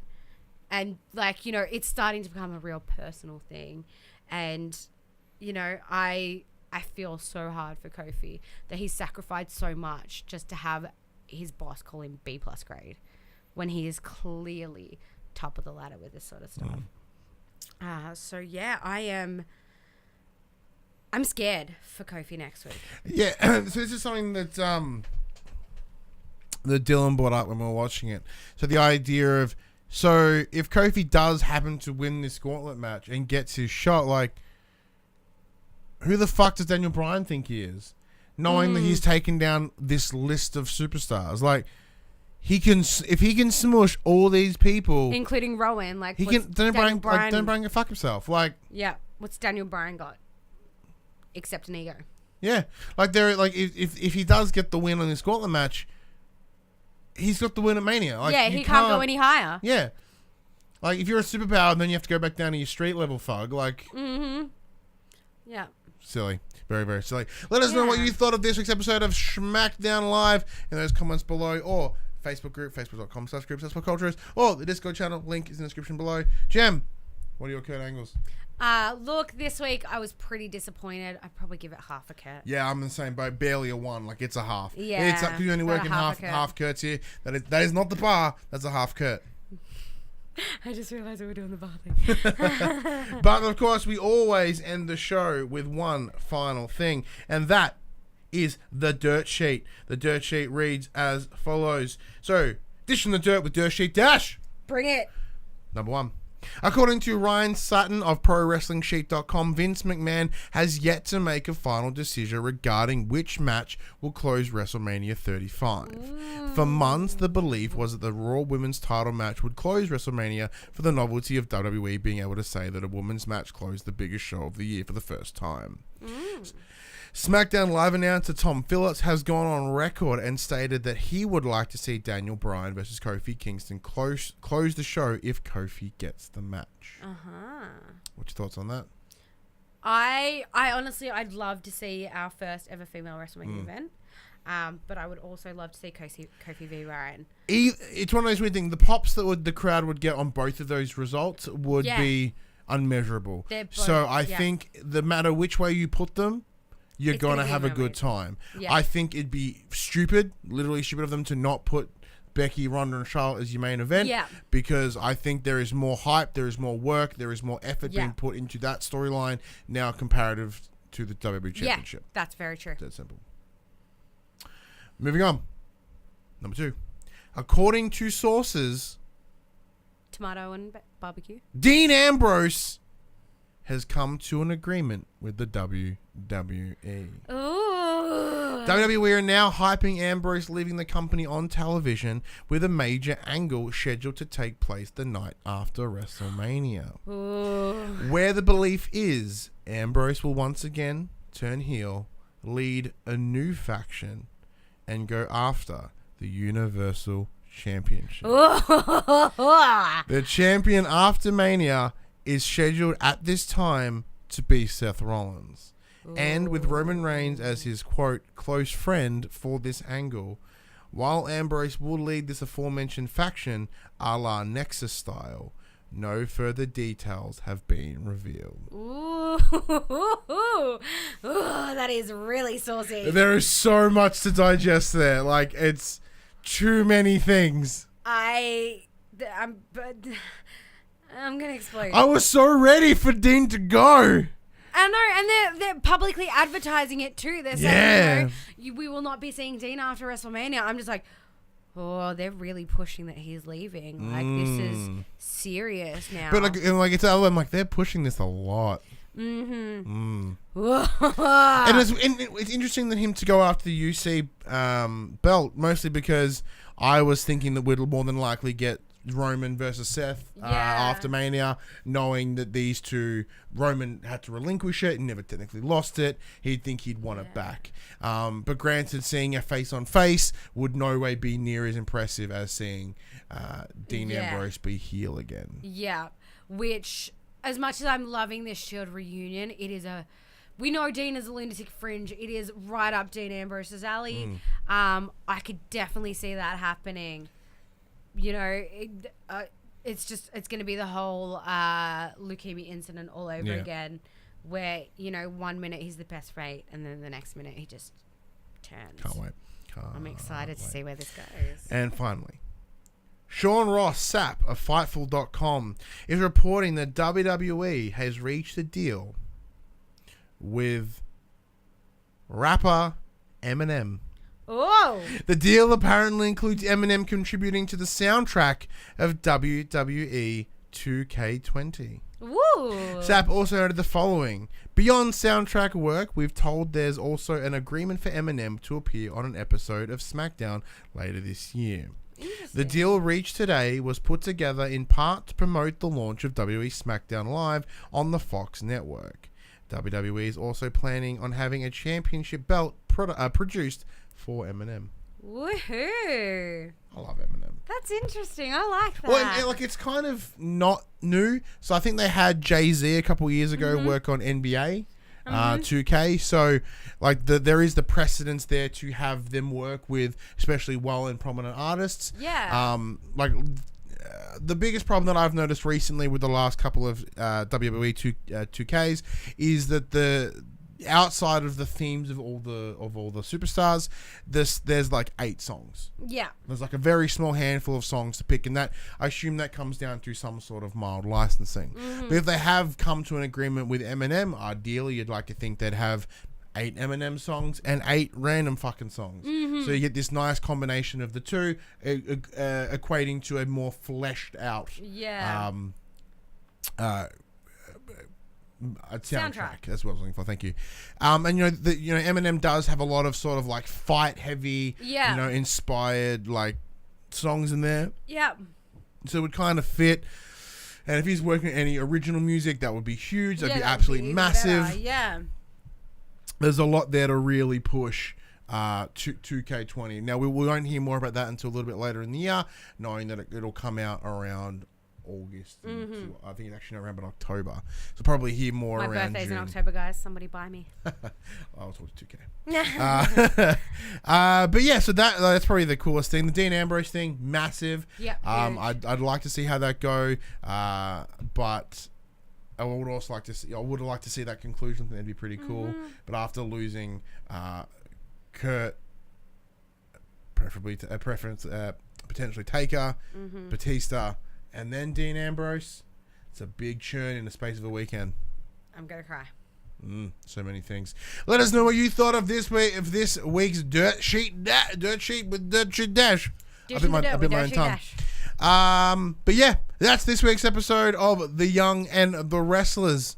And it's starting to become a real personal thing. And, I feel so hard for Kofi that he's sacrificed so much just to have his boss call him B+ grade when he is clearly top of the ladder with this sort of stuff. I'm scared for Kofi next week. Yeah, so this is something that Dylan brought up when we were watching it. So the idea of, if Kofi does happen to win this gauntlet match and gets his shot, who the fuck does Daniel Bryan think he is? Knowing that he's taken down this list of superstars. If he can smush all these people, including Rowan, Daniel Bryan can fuck himself. Yeah, what's Daniel Bryan got? Except an ego. Yeah, if he does get the win on this gauntlet match, he's got the win at Mania. He can't go any higher. Yeah, if you're a superpower, and then you have to go back down to your street level thug. Yeah. Silly. Very, very silly. Let us know what you thought of this week's episode of SmackDown Live in those comments below, or Facebook group, facebook.com/groups/popcultures, or the Discord channel. Link is in the description below. Jem, what are your Kurt angles? Look, this week I was pretty disappointed. I'd probably give it half a Kurt. Yeah, I'm in the same boat. Barely a 1. It's a half. Yeah. It's because you only work in half Kurts here. That is not the bar. That's a half Kurt. I just realised we were doing the bar thing. But of course, we always end the show with one final thing, and that is the dirt sheet. The dirt sheet reads as follows. So, dish in the dirt with Dirt Sheet Dash. Bring it. Number 1. According to Ryan Sutton of ProWrestlingSheet.com, Vince McMahon has yet to make a final decision regarding which match will close WrestleMania 35. For months, the belief was that the Raw Women's title match would close WrestleMania for the novelty of WWE being able to say that a women's match closed the biggest show of the year for the first time. SmackDown Live announcer Tom Phillips has gone on record and stated that he would like to see Daniel Bryan versus Kofi Kingston close the show if Kofi gets the match. What's your thoughts on that? I honestly, I'd love to see our first ever female WrestleMania event. But I would also love to see Kofi v. Ryan. It's one of those weird things. The pops that the crowd would get on both of those results would be unmeasurable. So I think no matter which way you put them, you're going to have a good time. Yeah. I think it'd be literally stupid of them to not put Becky, Ronda, and Charlotte as your main event. Yeah. Because I think there is more hype, there is more work, there is more effort being put into that storyline now comparative to the WWE Championship. Yeah, that's very true. That's simple. Moving on. Number 2. According to sources... Tomato and barbecue. Dean Ambrose has come to an agreement with the WWE. Ooh. WWE are now hyping Ambrose leaving the company on television with a major angle scheduled to take place the night after WrestleMania. Ooh. Where the belief is Ambrose will once again turn heel, lead a new faction, and go after the Universal Championship. The champion after Mania is scheduled at this time to be Seth Rollins. and with Roman Reigns as his, quote, close friend for this angle, while Ambrose will lead this aforementioned faction a la Nexus style. No further details have been revealed. Ooh, that is really saucy. There is so much to digest there. Like, it's too many things. I'm gonna explode. I was so ready for Dean to go. I know, and they're publicly advertising it too. They're saying, we will not be seeing Dean after WrestleMania. I'm just like, oh, they're really pushing that he's leaving. Like, this is serious now. But I'm like, they're pushing this a lot. Mm-hmm. And it's interesting that him to go after the UC belt, mostly because I was thinking that we'd more than likely get Roman versus Seth after Mania, knowing that these two, Roman had to relinquish it and never technically lost it. He'd think he'd won it back. But granted, seeing a face on face would no way be near as impressive as seeing Dean Ambrose be heel again. Yeah, which, as much as I'm loving this Shield reunion, it is we know Dean is a lunatic fringe. It is right up Dean Ambrose's alley. I could definitely see that happening. You know, it's going to be the whole leukemia incident all over again, where, you know, 1 minute he's the best mate and then the next minute he just turns. Can't wait. I'm excited to see where this goes. And finally, Sean Ross Sapp of Fightful.com is reporting that WWE has reached a deal with rapper Eminem. Oh! The deal apparently includes Eminem contributing to the soundtrack of WWE 2K20. Woo! Sapp also noted the following. Beyond soundtrack work, we've told there's also an agreement for Eminem to appear on an episode of SmackDown later this year. The deal reached today was put together in part to promote the launch of WWE SmackDown Live on the Fox network. WWE is also planning on having a championship belt produced for Eminem. Woohoo! I love Eminem. That's interesting. I like that. Well, it's kind of not new. So I think they had Jay-Z a couple years ago work on NBA 2K. So there is the precedence there to have them work with especially well and prominent artists. Yeah. The biggest problem that I've noticed recently with the last couple of WWE 2Ks is that the outside of the themes of all the superstars, there's like 8 songs. Yeah. There's like a very small handful of songs to pick, and that I assume that comes down to some sort of mild licensing. But if they have come to an agreement with Eminem, ideally you'd like to think they'd have 8 Eminem songs and 8 random fucking songs. So you get this nice combination of the two, equating to a more fleshed out a soundtrack. That's what I was looking for. Thank you. And Eminem does have a lot of sort of like fight heavy, inspired like songs in there. Yeah. So it would kind of fit. And if he's working on any original music, that would be huge. That'd be absolutely massive. Better. Yeah. There's a lot there to really push 2K20. Now we won't hear more about that until a little bit later in the year, knowing that it'll come out around August. I think it's actually around October. So probably hear more around June. My birthday's in October, guys. Somebody buy me. I'll talk to 2K. But yeah, so that's probably the coolest thing. The Dean Ambrose thing, massive. Yeah. I'd like to see how that go. But I would also like to see. I would like to see that conclusion. That'd be pretty cool. But after losing Kurt, preferably potentially Taker, Batista, and then Dean Ambrose, it's a big churn in the space of a weekend. I'm gonna cry. So many things. Let us know what you thought of this week's Dirt Sheet with Dirt Sheet Dash. I bit my own tongue. But yeah, that's this week's episode of The Young and the Wrestlers.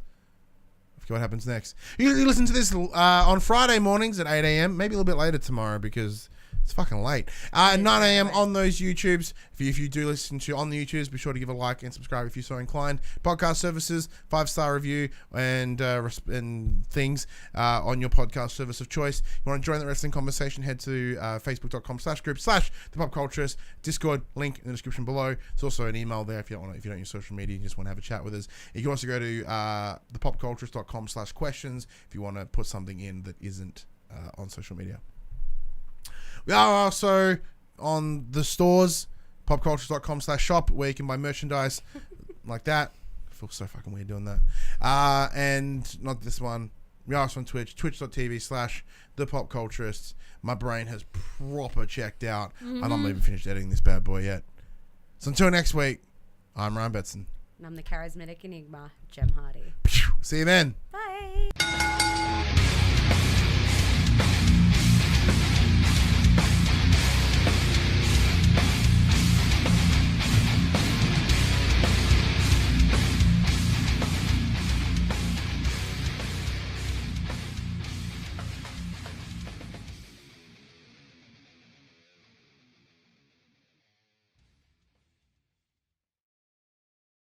I forget what happens next. You listen to this on Friday mornings at 8 a.m. Maybe a little bit later tomorrow because It's fucking late. 9 a.m. on those YouTubes. If you do listen to on the YouTubes, be sure to give a like and subscribe if you're so inclined. Podcast services, 5-star review and things on your podcast service of choice. If you want to join the wrestling conversation, head to facebook.com/group/thepopculturist. Discord link in the description below. There's also an email there if you don't use social media, you just want to have a chat with us. You can also go to thepopculturist.com/questions if you want to put something in that isn't on social media. We are also on the stores, popculturist.com/shop, where you can buy merchandise like that. I feel so fucking weird doing that. And not this one. We are also on Twitch, twitch.tv/thepopculturist. My brain has proper checked out. I'm not even finished editing this bad boy yet. So until next week, I'm Ryan Betson. And I'm the charismatic enigma, Jem Hardy. See you then. Bye.